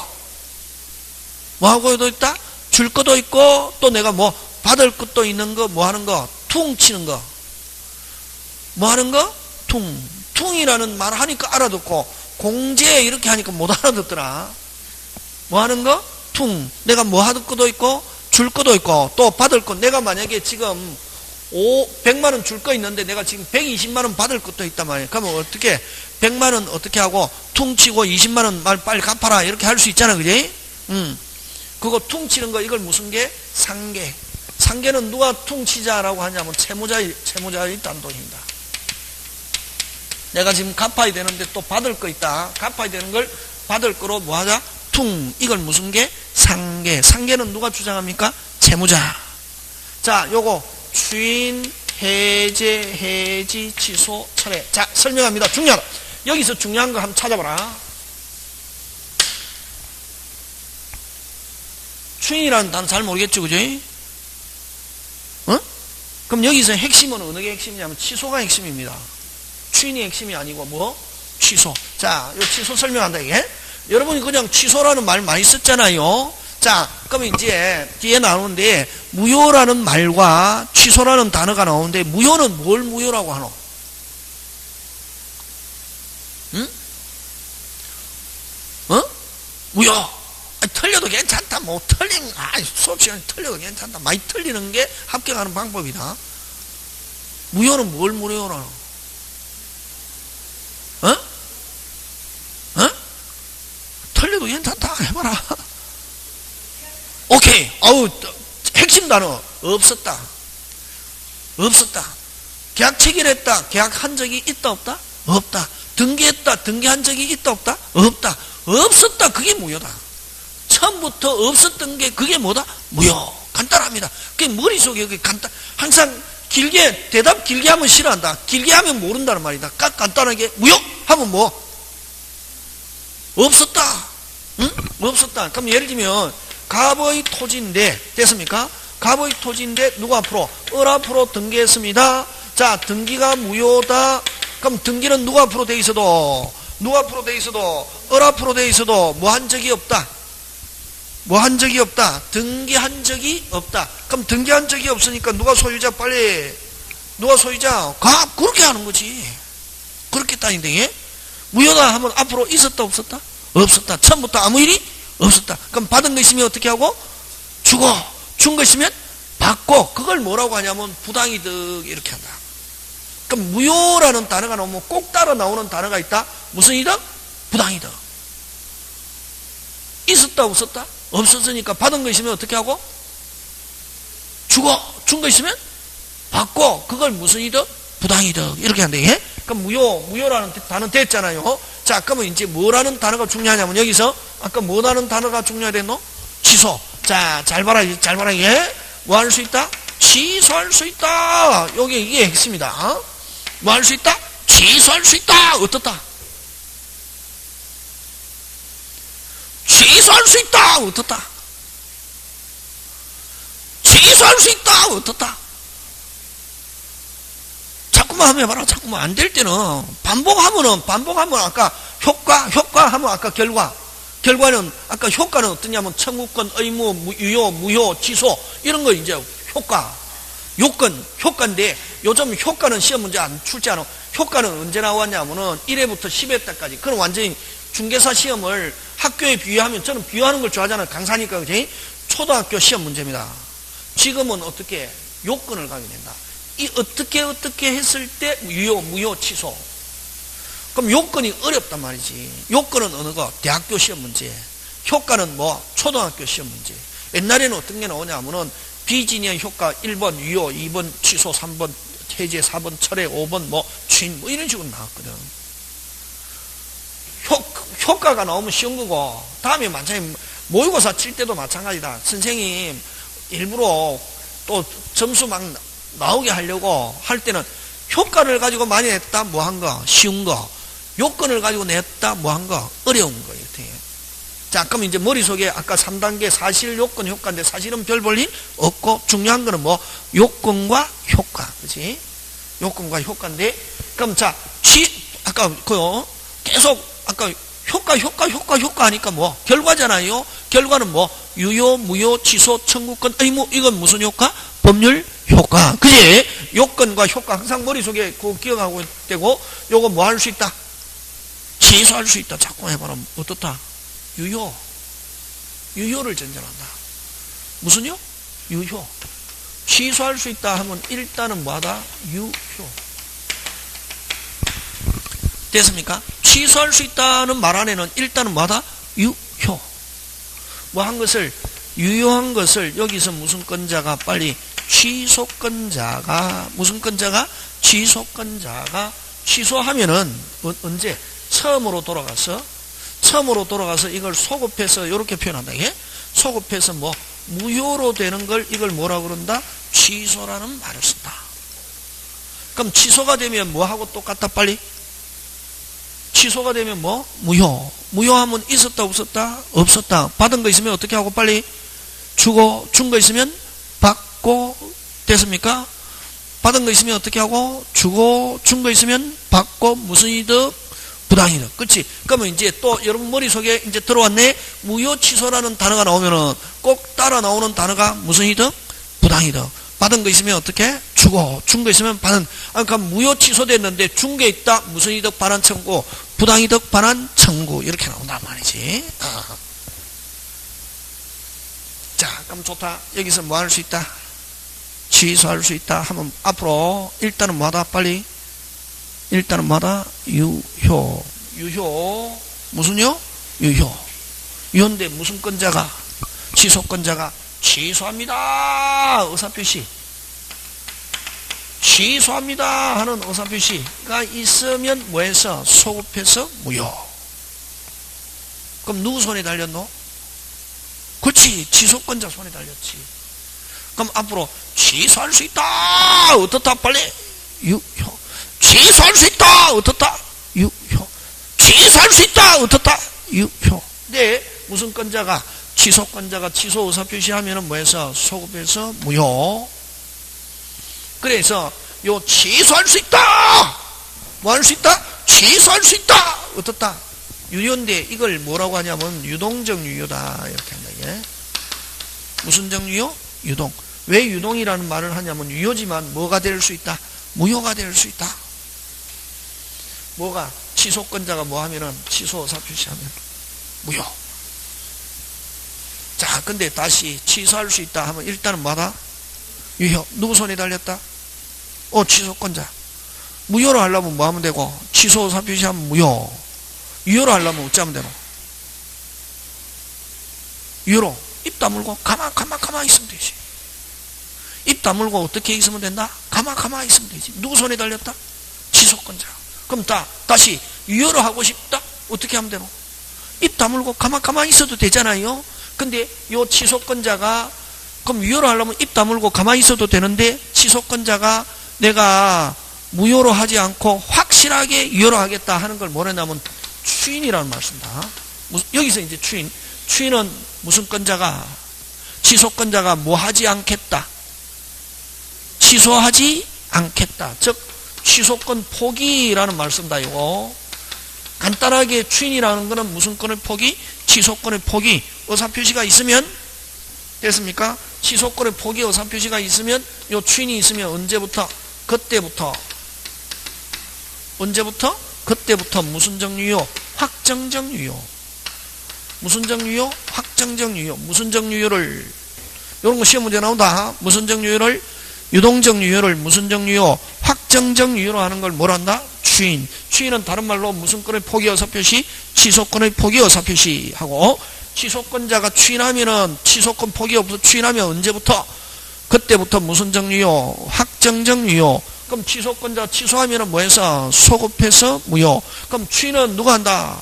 뭐하고도 있다? 줄 것도 있고, 또 내가 받을 것도 있는 거, 하는 거? 퉁 치는 거. 뭐 하는 거? 퉁이라는 말 하니까 알아듣고, 공제 이렇게 하니까 못 알아듣더라. 뭐 하는 거? 퉁. 내가 뭐 하는 것도 있고, 줄 것도 있고, 또 받을 것. 내가 만약에 지금 100만원 줄 거 있는데 내가 지금 120만원 받을 것도 있단 말이에요. 그러면 어떻게 100만원 어떻게 하고 퉁치고 20만원 말 빨리 갚아라 이렇게 할 수 있잖아. 그지? 그거 퉁치는 거 이걸 무슨 게? 상계. 상계는 누가 퉁치자라고 하냐면 채무자의 단독입니다. 내가 지금 갚아야 되는데 또 받을 거 있다. 갚아야 되는 걸 받을 거로 뭐 하자? 이걸 무슨 게? 상계. 상계는 누가 주장합니까? 채무자. 자, 요거 추인, 해제, 해지, 취소, 철회. 자, 설명합니다. 중요하다. 여기서 중요한 거 한번 찾아봐라. 추인이라는 단어 잘 모르겠죠, 그죠? 그럼 여기서 핵심은 어느 게 핵심이냐면 취소가 핵심입니다. 추인이 핵심이 아니고 취소. 자, 요 취소 설명한다, 이게. 여러분이 그냥 취소라는 말 많이 썼잖아요. 자, 그럼 이제 뒤에 나오는데 무효라는 말과 취소라는 단어가 나오는데 무효는 뭘 무효라고 하노? 응? 무효. 틀려도 괜찮다. 수업 시간에 틀려도 괜찮다. 많이 틀리는 게 합격하는 방법이다. 무효는 뭘 무효라노? 틀려도 괜찮다. 해봐라. 오케이. 핵심 단어. 없었다. 계약 체결했다. 계약한 적이 있다, 없다? 없다. 등기했다. 등기한 적이 있다, 없다? 없다. 없었다. 그게 무효다. 처음부터 없었던 게 그게 뭐다? 무효. 간단합니다. 그게 머릿속에 여기 항상 대답 길게 하면 싫어한다. 길게 하면 모른다는 말이다. 간단하게 무효 하면 없었다. 응? 없었다. 그럼 예를 들면 갑의 토지인데 됐습니까? 갑의 토지인데 누구 앞으로? 을 앞으로 등기했습니다. 자, 등기가 무효다. 그럼 등기는 누구 앞으로 돼 있어도 을 앞으로 돼 있어도 뭐 한 적이 없다. 등기한 적이 없다. 그럼 등기한 적이 없으니까 누가 소유자? 그렇게 하는 거지. 그렇게 따진대. 무효다 하면 앞으로 있었다, 없었다? 없었다. 처음부터 아무 일이 없었다. 그럼 받은 거 있으면 어떻게 하고? 주고. 준 거 있으면 받고. 그걸 뭐라고 하냐면 부당이득 이렇게 한다. 그럼 무효라는 단어가 나오면 꼭 따라 나오는 단어가 있다. 무슨 이득? 부당이득. 있었다, 없었다? 없었으니까 받은 거 있으면 어떻게 하고? 주고. 준 거 있으면 받고. 그걸 무슨 이득? 부당이득 이렇게 한다. 예? 그럼 무효라는 단어 됐잖아요. 자, 그러면 이제 뭐라는 단어가 중요하냐면 여기서 아까 뭐라는 단어가 중요하댔노? 취소. 자, 잘 봐라, 잘 봐라, 이게. 뭐 할 수 있다? 취소할 수 있다. 이게 핵심이다. 뭐 할 수 있다? 취소할 수 있다. 어떻다? 취소할 수 있다. 어떻다? 취소할 수 있다. 어떻다? 자꾸만 하면 해봐라. 자꾸만 안 될 때는 반복하면 아까 효과 하면 아까 결과는 아까 효과는 어떠냐면 청구권, 의무, 유효, 무효, 취소 이런 거 이제 효과인데 요즘 효과는 시험 문제 안 출제하는 효과는 언제 나왔냐면은 1회부터 10회 때까지. 그건 완전히 중개사 시험을 학교에 비유하면 저는 비유하는 걸 좋아하잖아요. 강사니까 그지? 초등학교 시험 문제입니다. 지금은 어떻게 요건을 가게 된다. 이 어떻게 했을 때 유효, 무효, 취소. 그럼 요건이 어렵단 말이지. 요건은 어느 거? 대학교 시험 문제. 효과는 뭐? 초등학교 시험 문제. 옛날에는 어떤 게 나오냐면은 비진의 효과 1번 유효, 2번 취소, 3번 해제, 4번 철회, 5번 추인 이런 식으로 나왔거든. 효과가 나오면 쉬운 거고, 다음에 만약에 모의고사 칠 때도 마찬가지다. 선생님 일부러 또 점수 막 나오게 하려고 할 때는 효과를 가지고 많이 냈다 뭐 한 거 쉬운 거, 요건을 가지고 냈다 뭐 한 거 어려운 거. 이렇게. 자, 그럼 이제 머릿속에 아까 3단계 사실, 요건, 효과인데 사실은 별 볼 일 없고 중요한 거는 뭐? 요건과 효과. 그치? 요건과 효과인데, 그럼 자, 아까 계속 아까 효과 하니까 뭐? 결과잖아요. 결과는 뭐? 유효, 무효, 취소, 청구권, 의무. 이건 무슨 효과? 법률 효과. 그지? 요건과 효과 항상 머릿속에 그거 기억하고 되고, 요거 뭐 할 수 있다? 취소할 수 있다. 자꾸 해봐라. 어떻다? 유효를 전제한다. 무슨요? 유효. 취소할 수 있다 하면 일단은 뭐하다? 유효. 됐습니까? 취소할 수 있다는 말 안에는 일단은 뭐하다? 유효. 뭐 한 것을, 유효한 것을 여기서 무슨 건자가 빨리 취소건자가, 무슨 건자가? 취소건자가 취소하면은 언제? 처음으로 돌아가서 이걸 소급해서 이렇게 표현한다. 이게 소급해서 뭐 무효로 되는 걸 이걸 뭐라고 그런다? 취소라는 말을 쓴다. 그럼 취소가 되면 뭐하고 똑같다? 빨리 취소가 되면 뭐? 무효하면 있었다 없었다? 없었다. 받은 거 있으면 어떻게 하고 빨리 주고, 준 거 있으면 받고. 됐습니까? 받은 거 있으면 어떻게 하고 주고, 준 거 있으면 받고. 무슨 이득? 부당이득. 그렇지? 그러면 이제 또 여러분 머릿속에 이제 들어왔네. 무효 취소라는 단어가 나오면은 꼭 따라 나오는 단어가 무슨 이득? 부당이득. 받은 거 있으면 어떻게? 주고, 준 거 있으면 받은. 그러니까 무효 취소됐는데 준 게 있다. 무슨 이득? 반환 청구. 부당이득 반환 청구. 이렇게 나온단 말이지. 자, 그럼 좋다. 여기서 뭐 할 수 있다? 취소할 수 있다 하면 앞으로 일단은 뭐하다? 빨리 일단은 뭐다? 유효. 무슨요? 유효인데 무슨 건자가? 취소건자가 취소합니다. 의사표시. 취소합니다 하는 의사표시가 있으면 뭐해서? 소급해서 무효. 그럼 누구 손에 달렸노? 그렇지. 취소건자 손에 달렸지. 그럼 앞으로 취소할 수 있다. 어떻다? 빨리 유효. 취소할 수 있다. 어떻다? 유효. 취소할 수 있다. 어떻다? 유효. 네, 무슨 건자가? 취소건자가 취소 의사표시하면은 뭐해서? 소급해서 무효. 그래서 요 취소할 수 있다. 뭐 할 수 있다? 취소할 수 있다. 어떻다? 유효인데 이걸 뭐라고 하냐면 유동적 유효다. 이렇게 한다. 이게. 무슨 정유효? 유동. 왜 유동이라는 말을 하냐면 유효지만 뭐가 될 수 있다? 무효가 될 수 있다. 뭐가? 취소건자가 뭐 하면은 취소 의사 표시하면 무효. 자, 근데 다시 취소할 수 있다 하면 일단은 뭐다? 유효. 누구 손에 달렸다? 취소건자. 무효로 하려면 뭐 하면 되고? 취소 의사 표시하면 무효. 유효로 하려면 어찌 하면 되노? 유효로 입 다물고 가만 있으면 되지. 입 다물고 어떻게 있으면 된다? 가만 있으면 되지. 누구 손에 달렸다? 취소건자. 그럼 다시 유효로 하고 싶다? 어떻게 하면 되노? 입 다물고 가만 있어도 되잖아요. 근데 요 취소권자가 그럼 유효로 하려면 입 다물고 가만히 있어도 되는데 취소권자가 내가 무효로 하지 않고 확실하게 유효로 하겠다 하는 걸 뭐라 하냐면 추인이라는 말 씁니다. 여기서 이제 추인은 무슨 권자가 취소권자가 뭐 하지 않겠다. 취소하지 않겠다. 즉 취소권 포기라는 말 씁니다. 이거 간단하게 추인이라는 것은 무슨 권의 포기? 취소권의 포기. 의사표시가 있으면 됐습니까? 취소권의 포기 의사표시가 있으면 요 추인이 있으면 언제부터? 그때부터 언제부터? 그때부터 무슨 정유효? 확정적 유효. 무슨 정유효? 확정적 유효. 무슨 정유효를 이런 거 시험 문제 나온다. 무슨 정유효를? 유동적 유효를 무슨 정유효? 확정적 유효로 하는 걸 뭐란다? 추인. 추인은 다른 말로 무슨 권의 포기 의사표시? 취소권의 포기 의사표시 하고 취소권자가 추인하면은 취소권 포기 없어 추인하면 언제부터? 그때부터 무슨 정유효? 확정적 유효. 그럼 취소권자 취소하면은 뭐해서? 소급해서 무효. 그럼 추인은 누가 한다?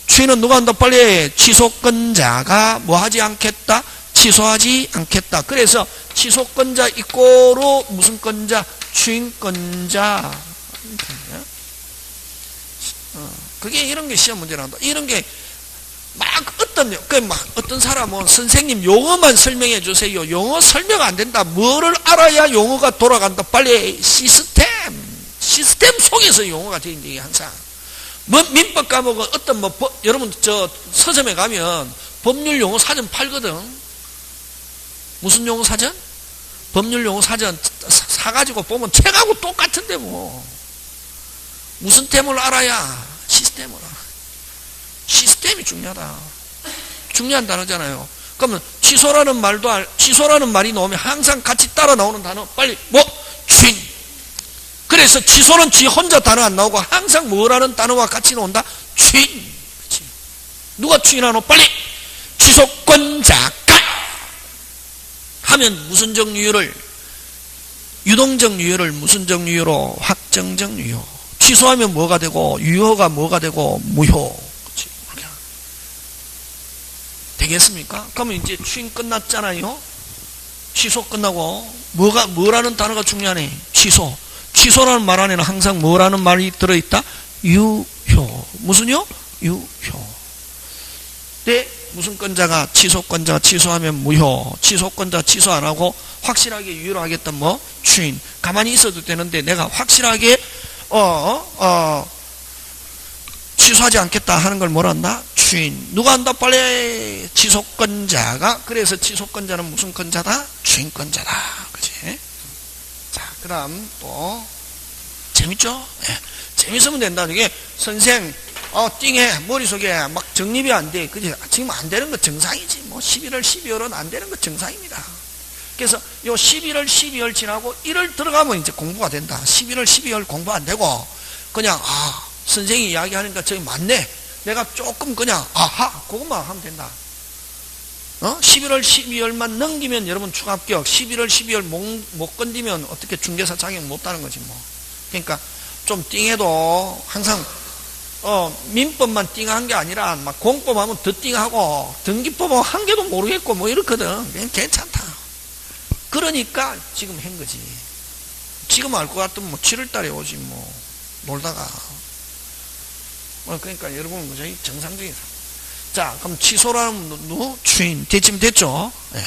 추인은 누가 한다? 빨리 취소권자가 뭐 하지 않겠다? 취소하지 않겠다. 그래서 취소권자 이꼬로 무슨 권자? 추인권자. 그게 이런 게 시험 문제 나온다. 이런 게 막 어떤 사람은 선생님 용어만 설명해 주세요. 용어 설명 안 된다. 뭐를 알아야 용어가 돌아간다. 빨리 시스템 속에서 용어가 되는 게 항상. 뭐 민법 과목은 여러분 저 서점에 가면 법률 용어 사전 팔거든. 무슨 용어 사전? 법률 용어 사전 사가지고 보면 책하고 똑같은데 뭐. 무슨 템을 알아야 시스템을 알아. 시스템이 중요하다. 중요한 단어잖아요. 그러면 취소라는 말이 나오면 항상 같이 따라 나오는 단어 빨리 추인. 그래서 취소는 지 혼자 단어 안 나오고 항상 뭐라는 단어와 같이 나온다? 추인. 그치? 누가 추인하노? 빨리 취소권자가 하면 무슨 정유효를? 유동적 유효를 무슨 정유효로? 확정적 유효. 취소하면 뭐가 되고 유효가 뭐가 되고 무효. 되겠습니까? 그러면 이제 추인 끝났잖아요. 취소 끝나고 뭐라는 단어가 중요하네. 취소라는 말 안에는 항상 뭐라는 말이 들어있다? 유효. 무슨요? 유효. 네, 무슨 권자가 취소권자가 취소하면 무효. 취소권자 취소 안 하고 확실하게 유효로 하겠다. 뭐 추인. 가만히 있어도 되는데 내가 확실하게 취소하지 않겠다 하는 걸 뭐라 한다? 추인. 누가 한다? 빨리 취소권자가. 그래서 취소권자는 무슨 권자다? 추인권자다. 그치? 자, 그 다음 또 재밌죠? 네. 재밌으면 된다. 이게 선생 띵해. 머릿속에 막 정립이 안 돼. 그치? 지금 안 되는 거 정상이지. 뭐 11월 12월은 안 되는 거 정상입니다. 그래서 요 11월 12월 지나고 1월 들어가면 이제 공부가 된다. 11월 12월 공부 안 되고 그냥 선생이 이야기하니까 저기 맞네. 내가 조금 그냥 그것만 하면 된다. 11월 12월만 넘기면 여러분 추가합격. 11월 12월 못 건디면 어떻게 중개사 자격 못 따는 거지 뭐. 그러니까 좀 띵해도 항상 민법만 띵한 게 아니라 막 공법하면 더 띵하고 등기법은 한 개도 모르겠고 뭐 이렇거든. 괜찮다. 그러니까 지금 한 거지. 지금 알 것 같으면 뭐 7월 달에 오지 뭐 놀다가. 그러니까 여러분 저희 정상적인 사람. 자, 그럼 취소라는 추인. 지금 됐죠? 네.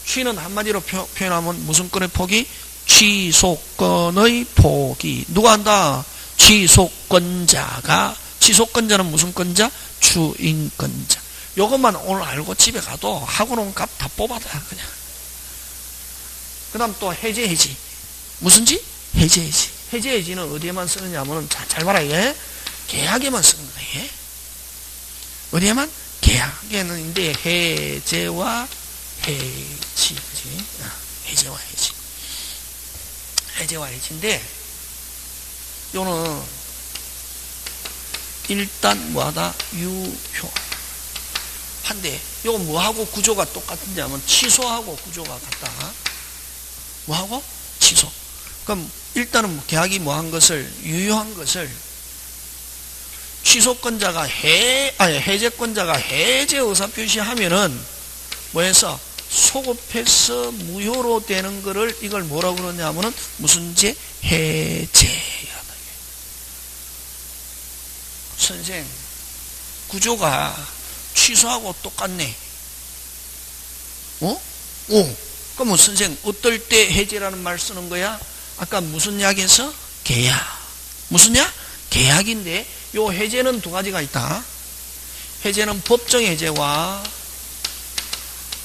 추인은 한마디로 표현하면 무슨 건의 포기? 취소권의 포기. 누가 한다? 취소권자가. 취소권자는 무슨 권자? 추인권자. 요것만 오늘 알고 집에 가도 하고 놓은 값 다 뽑아다 그냥. 그 다음 또 해제해지. 무슨지? 해제해지. 해제해지는 어디에만 쓰느냐면 잘 봐라 이게. 계약에만 쓰는 거예요. 어디에만? 계약에는인데 해제와 해지. 그치? 해제와 해지. 해제와 해지인데 요는 일단 뭐하다? 유효. 한데 요거 뭐하고 구조가 똑같은지 하면 취소하고 구조가 같다. 뭐하고? 취소. 그럼 일단은 계약이 뭐한 것을 유효한 것을 취소권자가 해제권자가 해제 의사표시하면은 뭐해서 소급해서 무효로 되는 거를 이걸 뭐라고 그러냐면은 무슨 제? 해제야. 선생, 구조가 취소하고 똑같네. 그러면 선생, 어떨 때 해제라는 말 쓰는 거야? 아까 무슨 약에서? 계약. 무슨 약? 계약인데, 요 해제는 두 가지가 있다. 해제는 법정 해제와,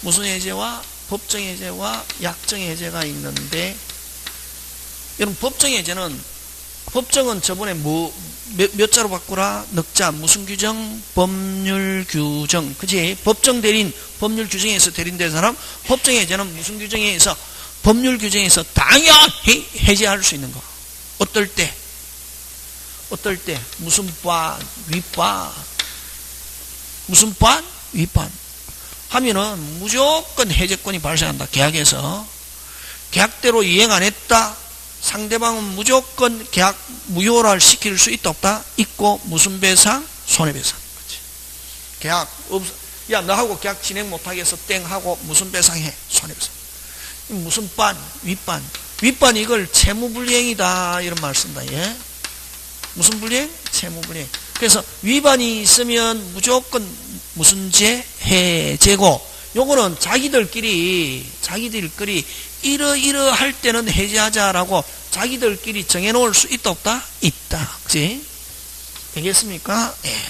무슨 해제와? 법정 해제와 약정 해제가 있는데, 여러분, 법정 해제는, 법정은 저번에 몇 자로 바꾸라? 넉자. 무슨 규정? 법률 규정. 그치? 법정 대리인, 법률 규정에서 대리인된 사람, 법정 해제는 무슨 규정에 의해서? 법률 규정에서 당연히 해제할 수 있는 거. 어떨 때? 어떨 때? 무슨 반? 윗반? 무슨 반? 윗반? 하면은 무조건 해제권이 발생한다. 계약에서. 계약대로 이행 안 했다. 상대방은 무조건 계약 무효를 시킬 수 있다 없다? 있고 무슨 배상? 손해배상. 그치? 계약 야 너하고 계약 진행 못하게 해서 땡 하고 무슨 배상해? 손해배상. 무슨 반? 윗반. 윗반 이걸 채무불이행이다 이런 말 쓴다. 예? 무슨 불이행? 채무불이행. 그래서 위반이 있으면 무조건 무슨 제? 해제고 요거는 자기들끼리 이러이러할 때는 해제하자라고 자기들끼리 정해놓을 수 있다 없다? 있다. 그치? 되겠습니까? 예.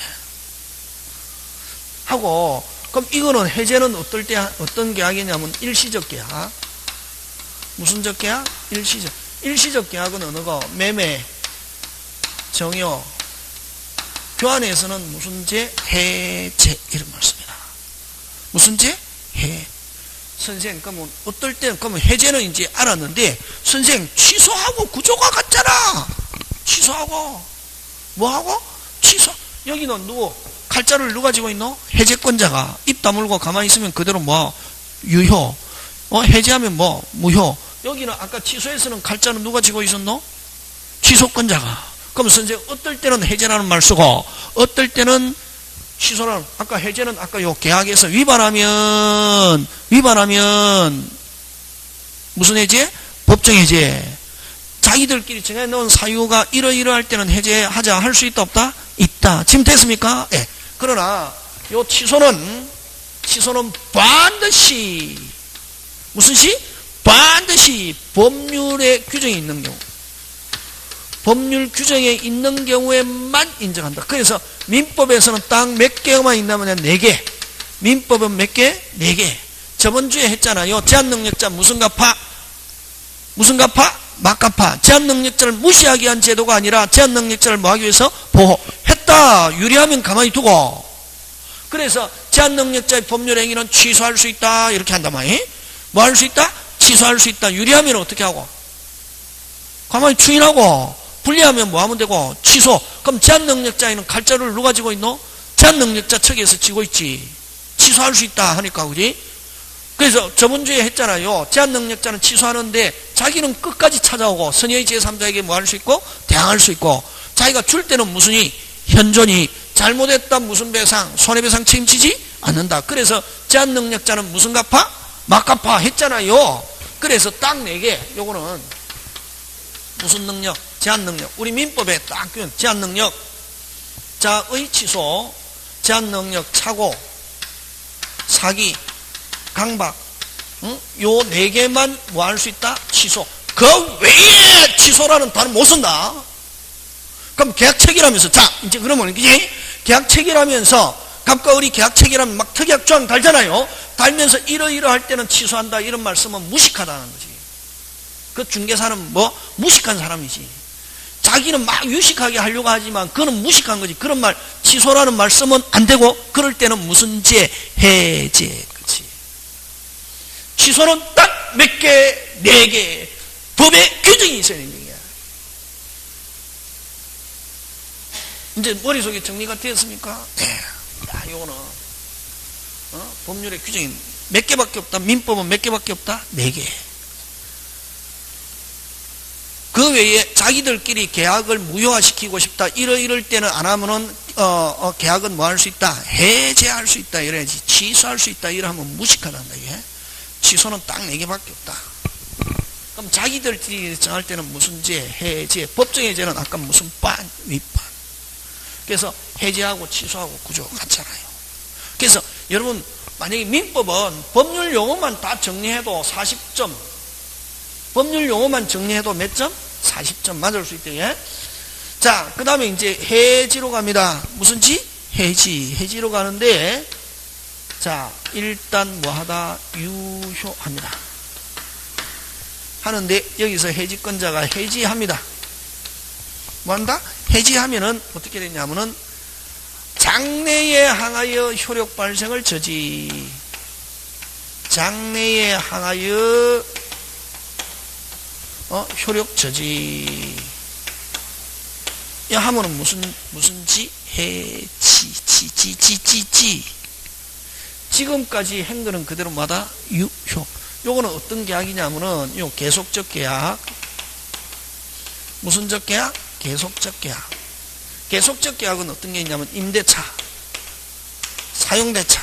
하고 그럼 이거는 해제는 어떨 때 어떤 계약이냐면 일시적 계약. 무슨적 계약? 일시적. 일시적 계약은 어느 거? 매매, 정여, 교환에서는 무슨 제? 해제 이런 말씀이다. 무슨 제? 해. 선생, 그러면 어떨 때는 그러면 해제는 이제 알았는데 선생 취소하고 구조가 같잖아. 취소하고 뭐하고? 취소. 여기는 누구? 칼자를 누가 쥐고 있노? 해제권자가 입 다물고 가만히 있으면 그대로 뭐 유효. 해제하면 뭐 무효. 여기는 아까 취소에서는 칼자는 누가 쥐고 있었노? 취소권자가. 그럼 선생 어떨 때는 해제라는 말 쓰고 어떨 때는 취소는 아까 해제는 아까 요 계약에서 위반하면 무슨 해제? 법정 해제. 자기들끼리 정해놓은 사유가 이러이러할 때는 해제하자 할 수 있다 없다? 있다. 지금 됐습니까? 예. 그러나 요 취소는 반드시 무슨 시? 반드시 법률에 규정이 있는 경우. 법률 규정에 있는 경우에만 인정한다. 그래서 민법에서는 딱 몇 개만 있냐면 4개. 민법은 몇 개? 4개. 저번 주에 했잖아요. 제한능력자 무슨 갚아? 무슨 갚아? 막 갚아. 제한능력자를 무시하게 한 제도가 아니라 제한능력자를 뭐 하기 위해서? 보호했다. 유리하면 가만히 두고. 그래서 제한능력자의 법률행위는 취소할 수 있다. 이렇게 한단 말이에요. 뭐 할 수 있다? 취소할 수 있다. 유리하면 어떻게 하고? 가만히 추인하고. 불리하면 뭐 하면 되고? 취소. 그럼 제한능력자에는 칼자루를 누가 쥐고 있노? 제한능력자 측에서 쥐고 있지. 취소할 수 있다 하니까, 그지? 그래서 저번 주에 했잖아요. 제한능력자는 취소하는데 자기는 끝까지 찾아오고 선의의 제3자에게 뭐 할 수 있고? 대항할 수 있고. 자기가 줄 때는 무슨이? 현존이. 잘못했다 무슨 배상? 손해배상 책임지지 않는다. 그래서 제한능력자는 무슨 갚아? 막 갚아 했잖아요. 그래서 딱 4개. 요거는 무슨 능력? 제한능력. 우리 민법에 딱 제한능력. 자의 취소, 제한능력 착오, 사기, 강박. 요 4개만 뭐 할 수 있다? 취소. 그 외에 취소라는 단어 못 쓴다. 그럼 계약체계라면서 자 이제 그러면 그지? 계약체계라면서 갑과 을이 계약체계라면 막 특약 조항 달잖아요. 달면서 이러이러할 때는 취소한다 이런 말 쓰면 무식하다는 거지. 그 중개사는 뭐 무식한 사람이지. 자기는 막 유식하게 하려고 하지만 그는 무식한 거지. 그런 말 취소라는 말 쓰면 안 되고 그럴 때는 무슨 제? 해제. 그렇지. 취소는 딱 몇 개? 4개. 법에 규정이 있어야 되는 거야. 이제 머릿속에 정리가 되었습니까? 네. 야, 이거는 법률의 규정이 몇 개밖에 없다. 민법은 몇 개밖에 없다? 4개. 그 외에 자기들끼리 계약을 무효화시키고 싶다. 이럴 때는 안 하면은 계약은 뭐 할 수 있다? 해제할 수 있다. 이래야지. 취소할 수 있다. 이러면 무식하단다. 이게. 취소는 딱 4개밖에 없다. 그럼 자기들끼리 정할 때는 무슨 제, 해제, 법정 해제는 아까 무슨 반, 윗반. 그래서 해제하고 취소하고 구조가 같잖아요. 그래서 여러분 만약에 민법은 법률 용어만 다 정리해도 40점, 법률 용어만 정리해도 몇 점? 40점 맞을 수 있대. 예? 자, 그 다음에 이제 해지로 갑니다. 무슨 지? 해지로 가는데, 자, 일단 뭐 하다? 유효합니다. 하는데, 여기서 해지권자가 해지합니다. 뭐 한다? 해지하면은 어떻게 되냐면은, 장래에 항하여 효력 발생을 저지. 장래에 항하여 효력 저지. 야 하면은 무슨 지? 해지. 지. 지금까지 한 거는 그대로 마다 유효. 요거는 어떤 계약이냐면은 요 계속적 계약. 무슨적 계약? 계속적 계약. 계속적 계약은 어떤 게 있냐면 임대차, 사용대차,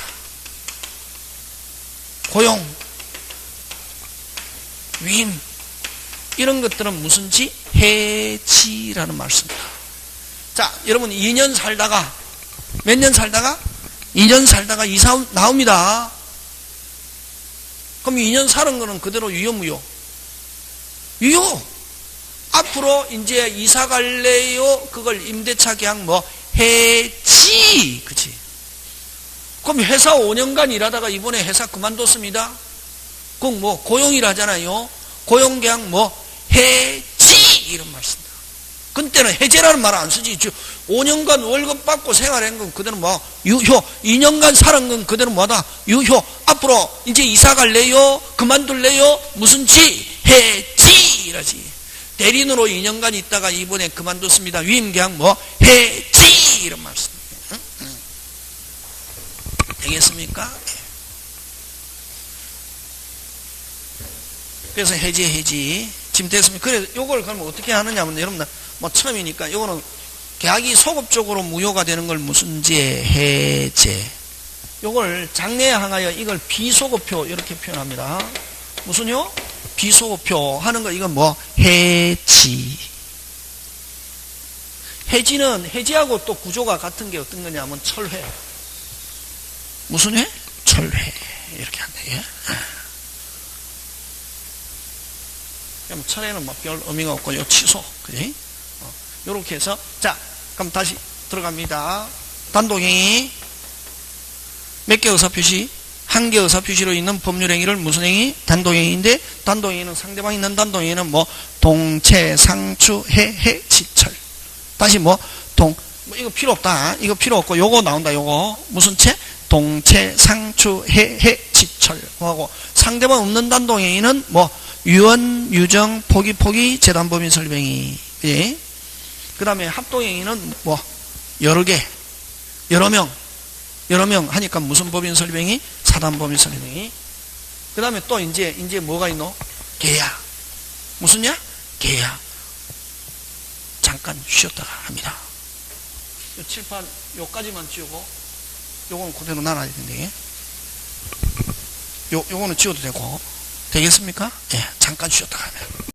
고용, 위임 이런 것들은 무슨 지? 해지라는 말씀입니다. 자, 여러분 2년 살다가 몇 년 살다가? 2년 살다가 이사 나옵니다. 그럼 2년 사는 거는 그대로 유효 무효? 유효. 앞으로 이제 이사 갈래요? 그걸 임대차 계약 뭐 해지. 그치? 그럼 회사 5년간 일하다가 이번에 회사 그만뒀습니다. 그럼 뭐 고용이라잖아요. 고용계약 뭐 해지 이런 말씀입니다. 그때는 해제라는 말 안 쓰지. 5년간 월급 받고 생활한 건 그대로 뭐 유효. 2년간 살은 건 그대로 뭐다? 유효. 앞으로 이제 이사 갈래요? 그만둘래요? 무슨 지? 해지 이러지. 대리인으로 2년간 있다가 이번에 그만뒀습니다. 위임계약 뭐 해지 이런 말씀입니다. 되겠습니까? 그래서 해지 지금 됐습니다. 그래서 요걸 그러면 어떻게 하느냐면 여러분 뭐 처음이니까 요거는 계약이 소급적으로 무효가 되는 걸 무슨 제? 해제. 요걸 장래에 항하여 이걸 비소급표 이렇게 표현합니다. 무슨요? 비소급표 하는 거 이건 뭐 해지. 해지는 해지하고 또 구조가 같은 게 어떤 거냐면 철회. 무슨 회? 철회. 이렇게 한다. 예? 그럼 철회는 뭐 별 의미가 없고 요 취소. 그지? 요렇게 해서 자, 그럼 다시 들어갑니다. 단독행위 몇 개 의사표시? 한 개 의사표시로 있는 법률행위를 무슨 행위? 단독행위인데 단독행위는 상대방이 있는 단독행위는 뭐 동체, 상추, 해, 지철. 다시 뭐 이거 필요 없다. 이거 필요 없고 요거 나온다. 요거 무슨 채? 동체, 상추, 해, 지철. 하고 상대방 없는 단독행위는 뭐 유언, 유정, 포기, 재단법인 설명이. 예. 그 다음에 합동행위는 뭐 여러 개, 여러 명 하니까 무슨 법인 설명이? 사단법인 설명이. 그 다음에 또 이제 뭐가 있노? 계약. 무슨냐? 계약. 잠깐 쉬었다가 합니다. 요 칠판 요까지만 지우고 요거는 그대로 놔놔야 되는데 요거는 지워도 되고 되겠습니까? 예, 잠깐 쉬었다가 하면